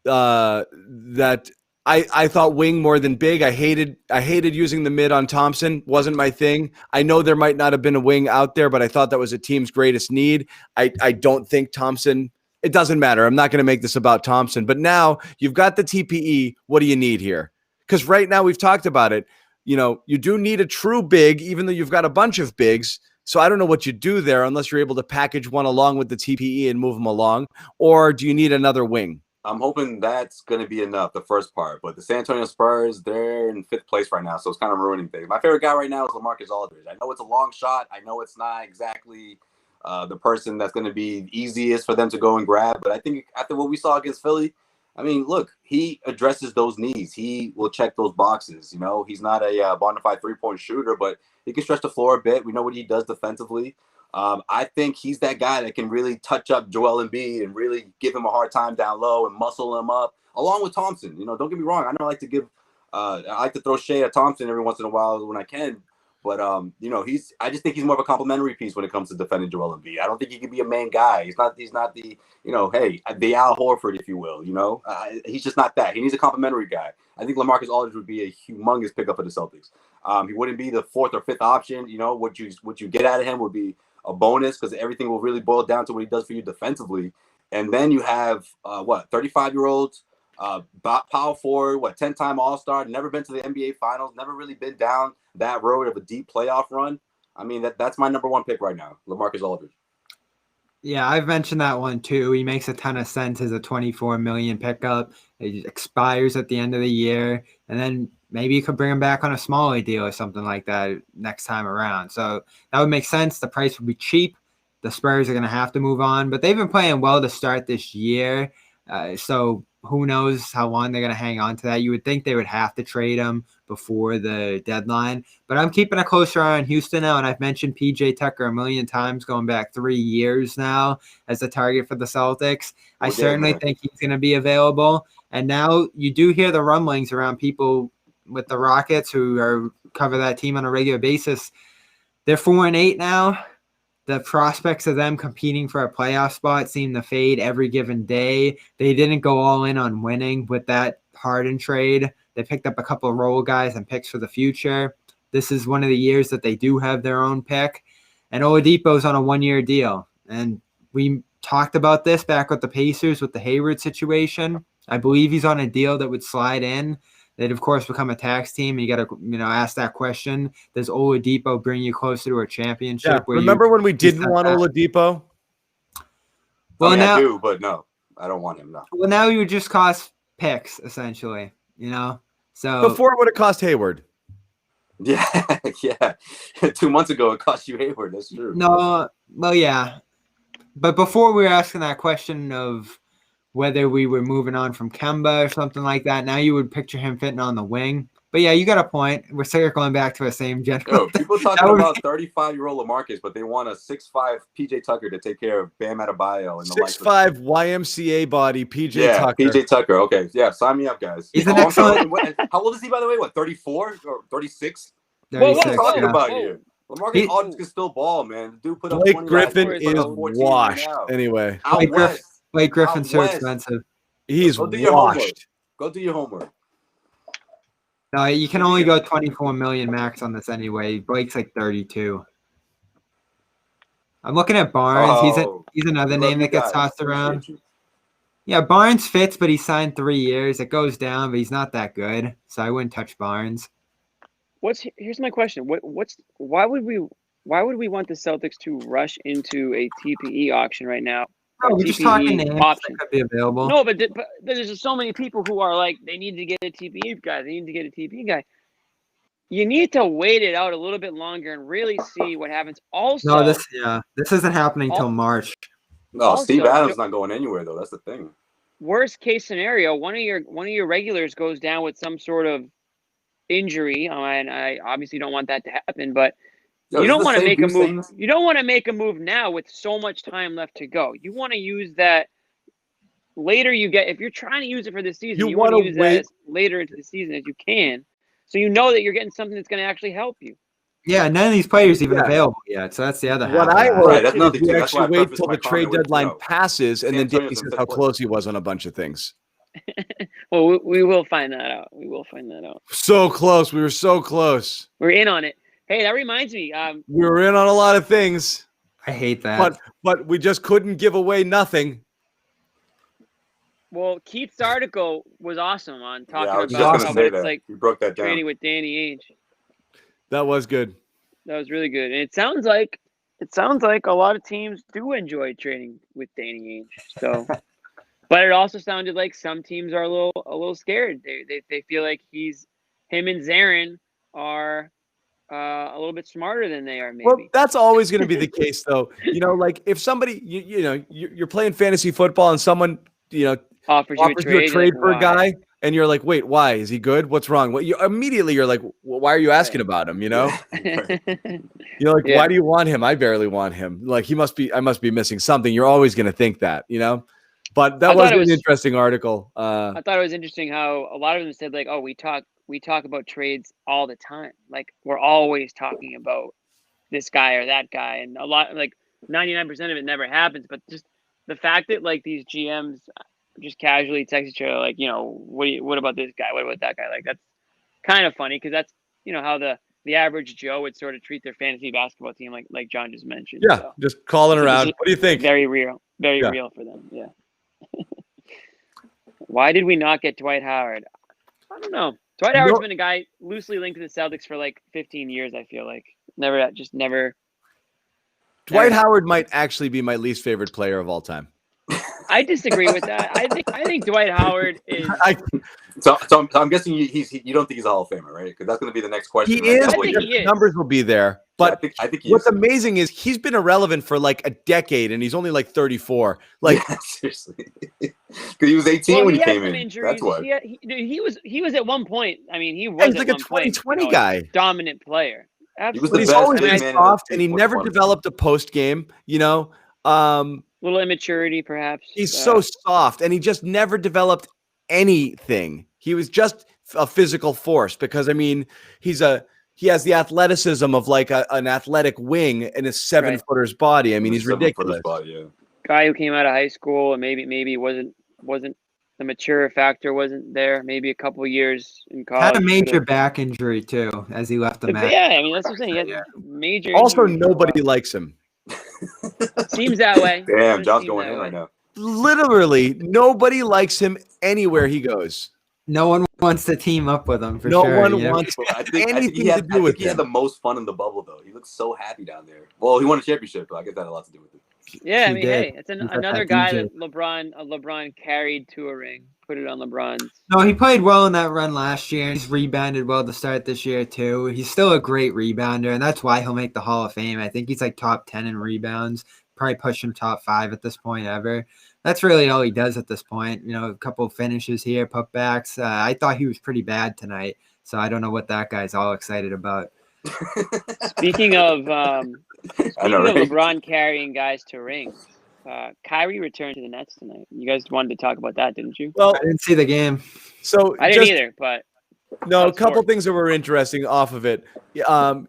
That I thought wing more than big. I hated using the mid on Thompson. Wasn't my thing. I know there might not have been a wing out there, but I thought that was a team's greatest need. I don't think Thompson. It doesn't matter. I'm not going to make this about Thompson. But now you've got the TPE. What do you need here? Because right now we've talked about it. You know, you do need a true big, even though you've got a bunch of bigs. So I don't know what you do there unless you're able to package one along with the TPE and move them along. Or do you need another wing? I'm hoping that's going to be enough, the first part. But the San Antonio Spurs, they're in 5th place right now, so it's kind of ruining things. My favorite guy right now is LaMarcus Aldridge. I know it's a long shot. I know it's not exactly the person that's going to be easiest for them to go and grab. But I think after what we saw against Philly, I mean, look, he addresses those needs. He will check those boxes. You know, he's not a bona fide three-point shooter, but he can stretch the floor a bit. We know what he does defensively. I think he's that guy that can really touch up Joel Embiid and really give him a hard time down low and muscle him up, along with Thompson. You know, don't get me wrong. I don't like to give I like to throw shade at Thompson every once in a while when I can. But, you know, I just think he's more of a complimentary piece when it comes to defending Joel Embiid. I don't think he can be a main guy. He's not the, you know, hey, the Al Horford, if you will, you know. He's just not that. He needs a complimentary guy. I think LaMarcus Aldridge would be a humongous pickup for the Celtics. He wouldn't be the 4th or 5th option. You know, what you get out of him would be a bonus because everything will really boil down to what he does for you defensively. And then you have, 35-year-olds, power forward, 10-time All-Star, never been to the NBA Finals, never really been down that road of a deep playoff run. I mean, that's my number one pick right now, LaMarcus Aldridge. Yeah, I've mentioned that one too. He makes a ton of sense as a $24 million pickup. It expires at the end of the year, and then maybe you could bring him back on a smaller deal or something like that next time around. So that would make sense. The price would be cheap. The Spurs are going to have to move on, but they've been playing well to start this year. So who knows how long they're going to hang on to that. You would think they would have to trade him before the deadline. But I'm keeping a closer eye on Houston now, and I've mentioned P.J. Tucker a million times going back 3 years now as a target for the Celtics. I certainly think he's going to be available. And now you do hear the rumblings around people with the Rockets who cover that team on a regular basis. They're 4-8 now. The prospects of them competing for a playoff spot seem to fade every given day. They didn't go all in on winning with that Harden trade. They picked up a couple of role guys and picks for the future. This is one of the years that they do have their own pick. And Oladipo's on a 1-year deal. And we talked about this back with the Pacers with the Hayward situation. I believe he's on a deal that would slide in. They'd, of course, become a tax team. You got to, ask that question. Does Oladipo bring you closer to a championship? Yeah. Remember when we didn't want Oladipo? Well, I do, but no, I don't want him. No. Well, now he would just cost picks, essentially, So before it would have cost Hayward. Yeah, yeah. 2 months ago, it cost you Hayward. That's true. No, well, yeah. But before we were asking that question of whether we were moving on from Kemba or something like that, now you would picture him fitting on the wing. But yeah, you got a point. We're circling back to the same general. People talking about 35-year-old LaMarcus, but they want a 6'5" PJ Tucker to take care of Bam Adebayo and the 6'5" YMCA body PJ Tucker. PJ Tucker. Okay, yeah, sign me up, guys. He's an excellent. How old is he, by the way? What, 34 or 36? 36. What are you talking about here? LaMarcus Aldridge can still ball, man. The dude put up Blake 20 Griffin is washed. Anyway, Blake Griffin's so expensive. He's washed. Go do your homework. No, you can only go 24 million max on this anyway. Blake's like 32. I'm looking at Barnes. He's another name that gets tossed around. Yeah, Barnes fits, but he signed 3 years. It goes down, but he's not that good, so I wouldn't touch Barnes. Here's my question. Why would we want the Celtics to rush into a TPE auction right now? No, we're just talking names that could be available. No, but there's just so many people who are like, they need to get a TPE guy. They need to get a TPE guy. You need to wait it out a little bit longer and really see what happens. Also, no, this isn't happening till March. No, Steve Adams not going anywhere though. That's the thing. Worst case scenario, one of your regulars goes down with some sort of injury, and I obviously don't want that to happen, but. You don't want to make a move. You don't want to make a move now with so much time left to go. You want to use that later. If you're trying to use it for the season, you want to use that later into the season as you can, so you know that you're getting something that's going to actually help you. Yeah, none of these players even available yet, so that's the other half. What I that's nothing. You actually wait till the trade dedeadline passes, and then Danny says how close he was on a bunch of things. Well, we will find that out. So close. We were so close. We're in on it. Hey, that reminds me. We were in on a lot of things. I hate that. But we just couldn't give away nothing. Well, Keith's article was awesome on talking about how it's like you broke that down. Training with Danny Ainge. That was good. That was really good. And it sounds like a lot of teams do enjoy trading with Danny Ainge. So but it also sounded like some teams are a little scared. They feel like him and Zarin are a little bit smarter than they are, maybe. Well, that's always going to be the case, though. Like if somebody, you're playing fantasy football and someone, offers you a trade for a guy, and you're like, wait, why? Is he good? What's wrong? Immediately you're like, well, why are you asking about him? You're like, why do you want him? I barely want him. Like I must be missing something. You're always going to think that, But that was an interesting article. I thought it was interesting how a lot of them said like, oh, we talk about trades all the time. Like we're always talking about this guy or that guy, and a lot, like 99% of it never happens. But just the fact that like these GMs just casually text each other, like, what about this guy? What about that guy? Like that's kind of funny because that's how the average Joe would sort of treat their fantasy basketball team, like John just mentioned. Yeah, so, just calling around. What do you think? Very real for them. Yeah. Why did we not get Dwight Howard? I don't know. Dwight Howard's been a guy loosely linked to the Celtics for like 15 years, I feel like. Never. Dwight Howard might actually be my least favorite player of all time. I disagree with that. I think Dwight Howard is. So I'm guessing you don't think he's a Hall of Famer, right? Because that's going to be the next question. He is. The numbers will be be there. But yeah, I think what's amazing is he's been irrelevant for like a decade, and he's only like 34. Like seriously, because he was 18 when he came in. Injuries. That's why. He was at one point. I mean, he was like a 2020 guy, dominant player. Absolutely. He's always soft, and he never developed a post game. Little immaturity, perhaps. He's so soft, and he just never developed anything. He was just a physical force because, I mean, he has the athleticism of like an athletic wing in a 7-footer's body. I mean, he's ridiculous. Body, Guy who came out of high school and maybe wasn't the mature factor wasn't there. Maybe a couple of years in college. Had a major back injury too as he left the match. Yeah, I mean that's what I'm saying. He had major. Also, nobody likes him. Seems that way. Damn, John's going in right now. Literally, nobody likes him anywhere he goes. No one wants to team up with him for no sure. No one wants anything to do with him. He had the most fun in the bubble, though. He looks so happy down there. Well, he won a championship, but I guess that had a lot to do with it. Yeah, I mean, hey, it's another guy that LeBron carried to a ring, put it on LeBron's. No, he played well in that run last year. He's rebounded well to start this year, too. He's still a great rebounder, and that's why he'll make the Hall of Fame. I think he's like top 10 in rebounds, probably push him top 5 at this point ever. That's really all he does at this point. A couple of finishes here, putbacks. I thought he was pretty bad tonight, so I don't know what that guy's all excited about. Speaking of LeBron carrying guys to rings, Kyrie returned to the Nets tonight. You guys wanted to talk about that, didn't you? Well, I didn't see the game. So I didn't either, but no, a couple things that were interesting off of it. You had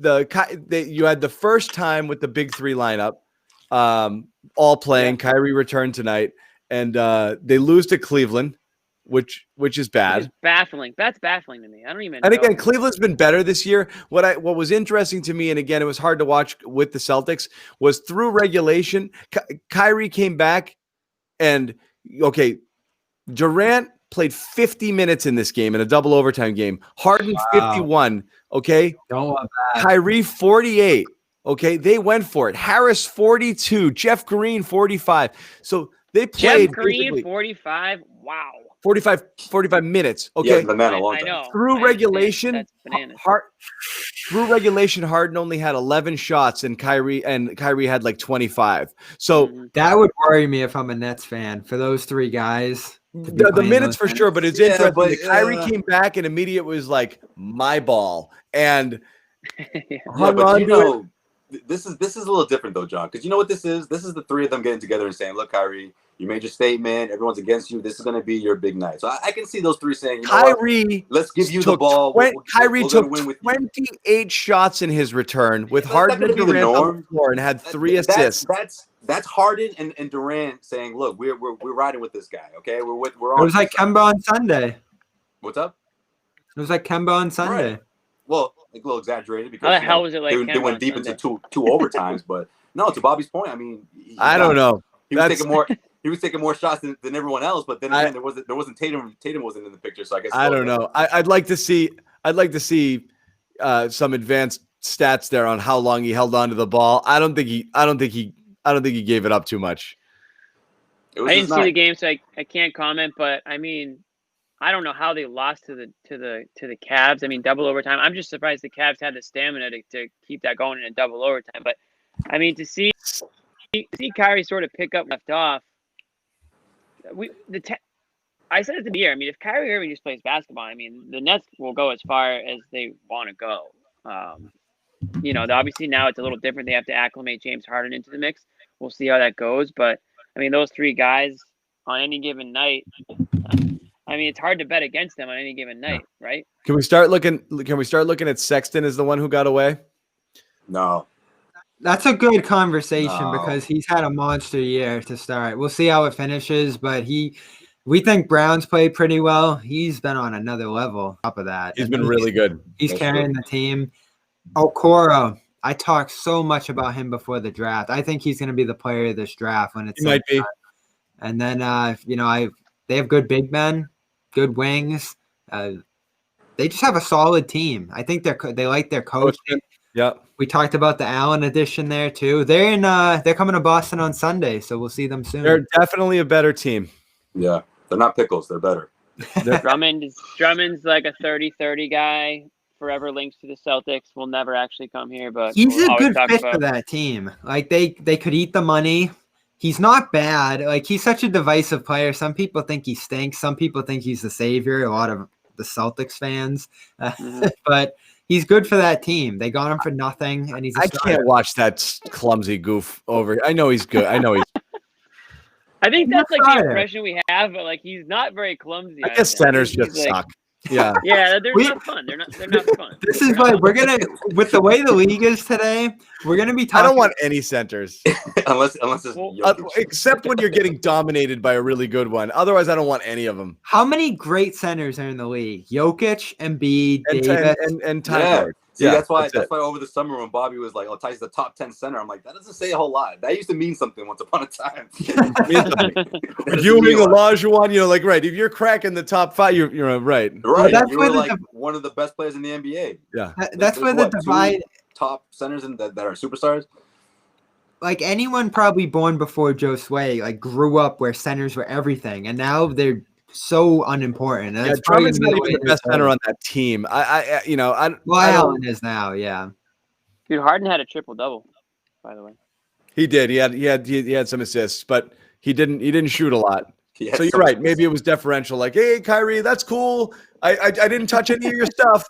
the first time with the big three lineup, all playing. Yeah. Kyrie returned tonight, and they lose to Cleveland, which is bad. It's baffling. That's baffling to me. I don't even. And again, Cleveland's been better this year. What was interesting to me, and again, it was hard to watch with the Celtics, was through regulation, Kyrie came back, and Durant played 50 minutes in this game in a double overtime game. Harden 51. Okay, don't want that. Kyrie 48. Okay, they went for it. Harris 42. Jeff Green 45. So they played. Jeff Green 45. Wow. 45 minutes. Okay. Yeah, the man a long time. I know. Through regulation, Harden only had 11 shots, and Kyrie had like 25. So that would worry me if I'm a Nets fan. For those three guys, the minutes for sure. But it's interesting. But, Kyrie came back, and immediate was like my ball, and hung on to it. This is a little different though, John, because you know what this is? This is the three of them getting together and saying, look, Kyrie, you made your statement. Everyone's against you. This is going to be your big night. So I can see those three saying, Kyrie, let's give you the ball. Kyrie took 28 shots in his return with Harden and Durant on the floor and had 3 assists. That's Harden and Durant saying, look, we're riding with this guy. Okay, we're on. It was like Kemba on Sunday. What's up? It was like Kemba on Sunday. Right. Well, a little exaggerated because how the hell was it like they went deep into two overtimes. But no, to Bobby's point, I mean, I don't know. He was taking more. He was taking more shots than everyone else. But then again, there wasn't Tatum. Tatum wasn't in the picture, so I guess I don't know. I'd like to see some advanced stats there on how long he held on to the ball. I don't think he gave it up too much. I didn't see the game, so I can't comment. But I mean, I don't know how they lost to the Cavs. I mean, double overtime. I'm just surprised the Cavs had the stamina to keep that going in a double overtime. But I mean, to see Kyrie sort of pick up left off. I said it to the year. I mean, if Kyrie Irving just plays basketball, I mean, the Nets will go as far as they want to go. Obviously now it's a little different. They have to acclimate James Harden into the mix. We'll see how that goes. But I mean, those three guys on any given night. I mean, it's hard to bet against them on any given night, right? Can we start looking at Sexton as the one who got away? No. That's a good conversation because he's had a monster year to start. We'll see how it finishes, but we think Brown's played pretty well. He's been on another level on top of that. He's been really good. He's carrying the team. Okoro, I talked so much about him before the draft. I think he's going to be the player of this draft when it's might be. And then they have good big men, good wings. They just have a solid team. I think they like their coach. Yep. We talked about the Allen edition there too. They're coming to Boston on Sunday, so we'll see them soon. They're definitely a better team. Yeah, they're not pickles. They're better. Drummond's like a 30-30 guy. Forever links to the Celtics. Will never actually come here, but he's we'll a always good talk fit about. for that team. Like they could eat the money. He's not bad. Like he's such a divisive player. Some people think he stinks. Some people think he's the savior. A lot of the Celtics fans, but he's good for that team. They got him for nothing, and he's. I can't watch that clumsy goof over. I know he's good. I know he's. I think that's like the impression we have, but like he's not very clumsy. I guess centers just suck. Yeah. Yeah, they're not fun. They're not fun. This is why we're gonna, with the way the league is today, we're gonna be talking. I don't want any centers, unless it's except when you're getting dominated by a really good one. Otherwise, I don't want any of them. How many great centers are in the league? Jokic, Embiid, Davis, and Tyler. See, that's why over the summer when Bobby was like, "Oh, Ty's the top 10 center," I'm like, that doesn't say a whole lot. That used to mean something once upon a time. Ewing, Olajuwon, like right. If you're cracking the top 5, you're right. Right, well, you were like one of the best players in the NBA. Yeah, that's where the divide. Top centers that are superstars. Like anyone probably born before Joe Sway, like grew up where centers were everything, and now they're so unimportant. Yeah, Drummond's not even the best center on that team. Allen is now. Yeah, dude, Harden had a triple-double, by the way. He did. He had some assists, but he didn't shoot a lot. So you're right. Maybe it was deferential. Like, hey, Kyrie, that's cool. I didn't touch any of your stuff.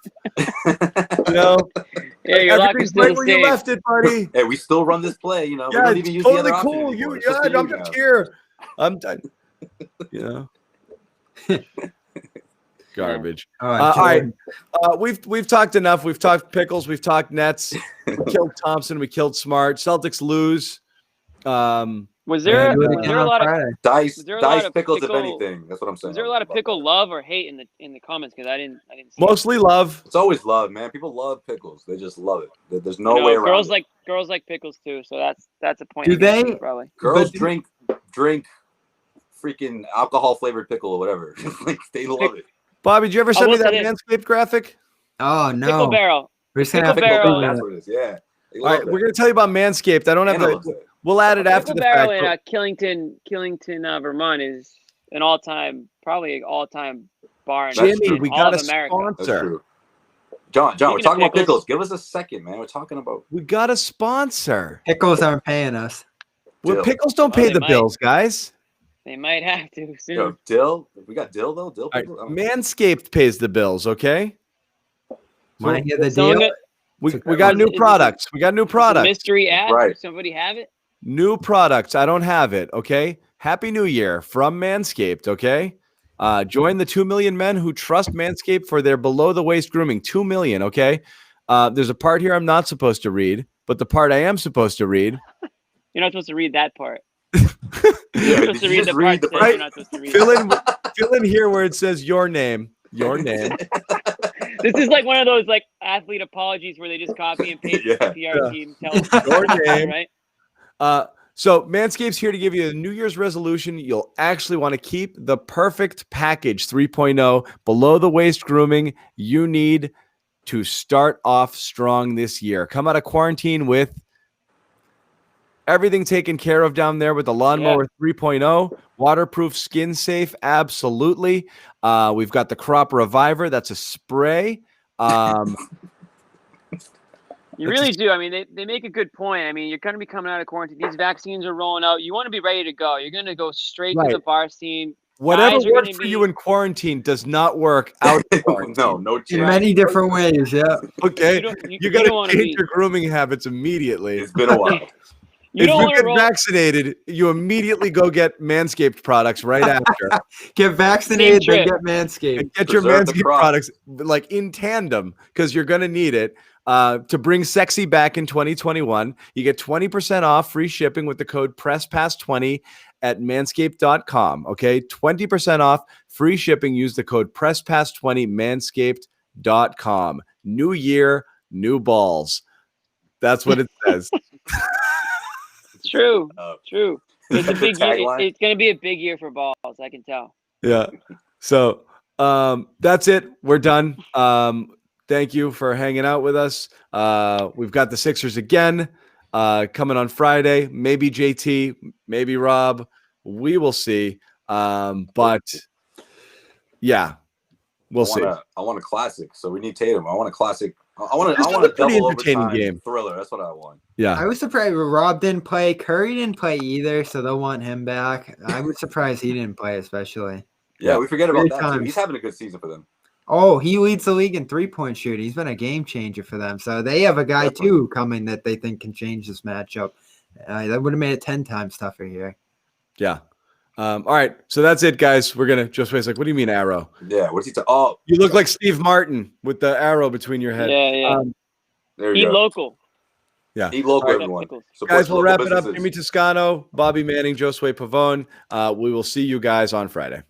Yeah, your locker's still right where you left it, buddy. Hey, we still run this play. We don't even use totally the other cool. I'm just here. I'm done. Garbage. All right. We've talked enough. We've talked pickles. We've talked Nets. We killed Thompson. We killed Smart. Celtics lose. Was there a lot of dice pickles, if anything? That's what I'm saying. Was there a lot of pickle love or hate in the comments? Because I didn't see mostly love. It's always love, man. People love pickles. They just love it. There's no way around. Girls like pickles too. So that's a point. Do they? Probably. Girls drink freaking alcohol flavored pickle or whatever. Like they love it. Bobby, did you ever send me that Manscaped graphic? Oh no. Pickle barrel. We're just gonna have That's what it is. Yeah. All right, we're gonna tell you about Manscaped. I don't have the. We'll add it after the fact. Pickle barrel in Killington, Vermont is probably an all-time bar. Jimmy, we got a sponsor. John, we're talking about pickles. Give us a second, man. We're talking about. We got a sponsor. Pickles aren't paying us. Well, pickles don't pay the bills, guys. They might have to soon. Yo, dill. We got dill though. Dill. Right. Manscaped pays the bills. Okay. Want to hear the deal? We got new products. We got new products. Mystery ad. Right. Does somebody have it? New products. I don't have it. Okay. Happy New Year from Manscaped. Okay. Join the 2 million men who trust Manscaped for their below the waist grooming. 2 million. Okay. There's a part here I'm not supposed to read, but the part I am supposed to read. You're not supposed to read that part. You're supposed to read the part that you're not supposed to read. Fill in here where it says your name. Your name. This is like one of those like athlete apologies where they just copy and paste the PR team. Tell your name. Right? So Manscaped's here to give you a New Year's resolution you'll actually want to keep. The perfect package 3.0 below the waist grooming you need to start off strong this year. Come out of quarantine with everything taken care of down there with the Lawnmower 3.0. Waterproof, skin safe, absolutely. We've got the Crop Reviver. That's a spray. You really do. I mean, they make a good point. I mean, you're going to be coming out of quarantine. These vaccines are rolling out. You want to be ready to go. You're going to go straight to the bar scene. Whatever works for you in quarantine does not work out of quarantine. No chance. In many different ways, yeah. Okay. You got to change your grooming habits immediately. It's been a while. If you get vaccinated, you immediately go get Manscaped products right after. Get vaccinated, then get Manscaped. And get your Manscaped products like in tandem because you're going to need it to bring sexy back in 2021. You get 20% off free shipping with the code PRESSPASS20 at manscaped.com. Okay, 20% off free shipping. Use the code PRESSPASS20 manscaped.com. New year, new balls. That's what it says. True. True. It's a big year. It's going to be a big year for balls. I can tell. Yeah. So that's it. We're done. thank you for hanging out with us. We've got the Sixers again coming on Friday. Maybe JT, maybe Rob. We will see. But yeah, we'll see. I want a classic. So we need Tatum. I want a classic. I want a double overtime game thriller. That's what I want. Yeah. I was surprised Rob didn't play. Curry didn't play either, so they'll want him back. I was surprised he didn't play, especially. Yeah, we forget about that too. He's having a good season for them. Oh, he leads the league in 3-point shooting. He's been a game changer for them. So they have a guy too coming that they think can change this matchup. That would have made it 10 times tougher here. Yeah. All right. So that's it, guys. We're gonna just wait. Like, what do you mean arrow? Yeah. What's he? Oh, you look like Steve Martin with the arrow between your head. Yeah. There you go. Eat local. Yeah. Eat local, everyone. Guys, we'll wrap it up. Jimmy Toscano, Bobby Manning, Josue Pavone. We will see you guys on Friday.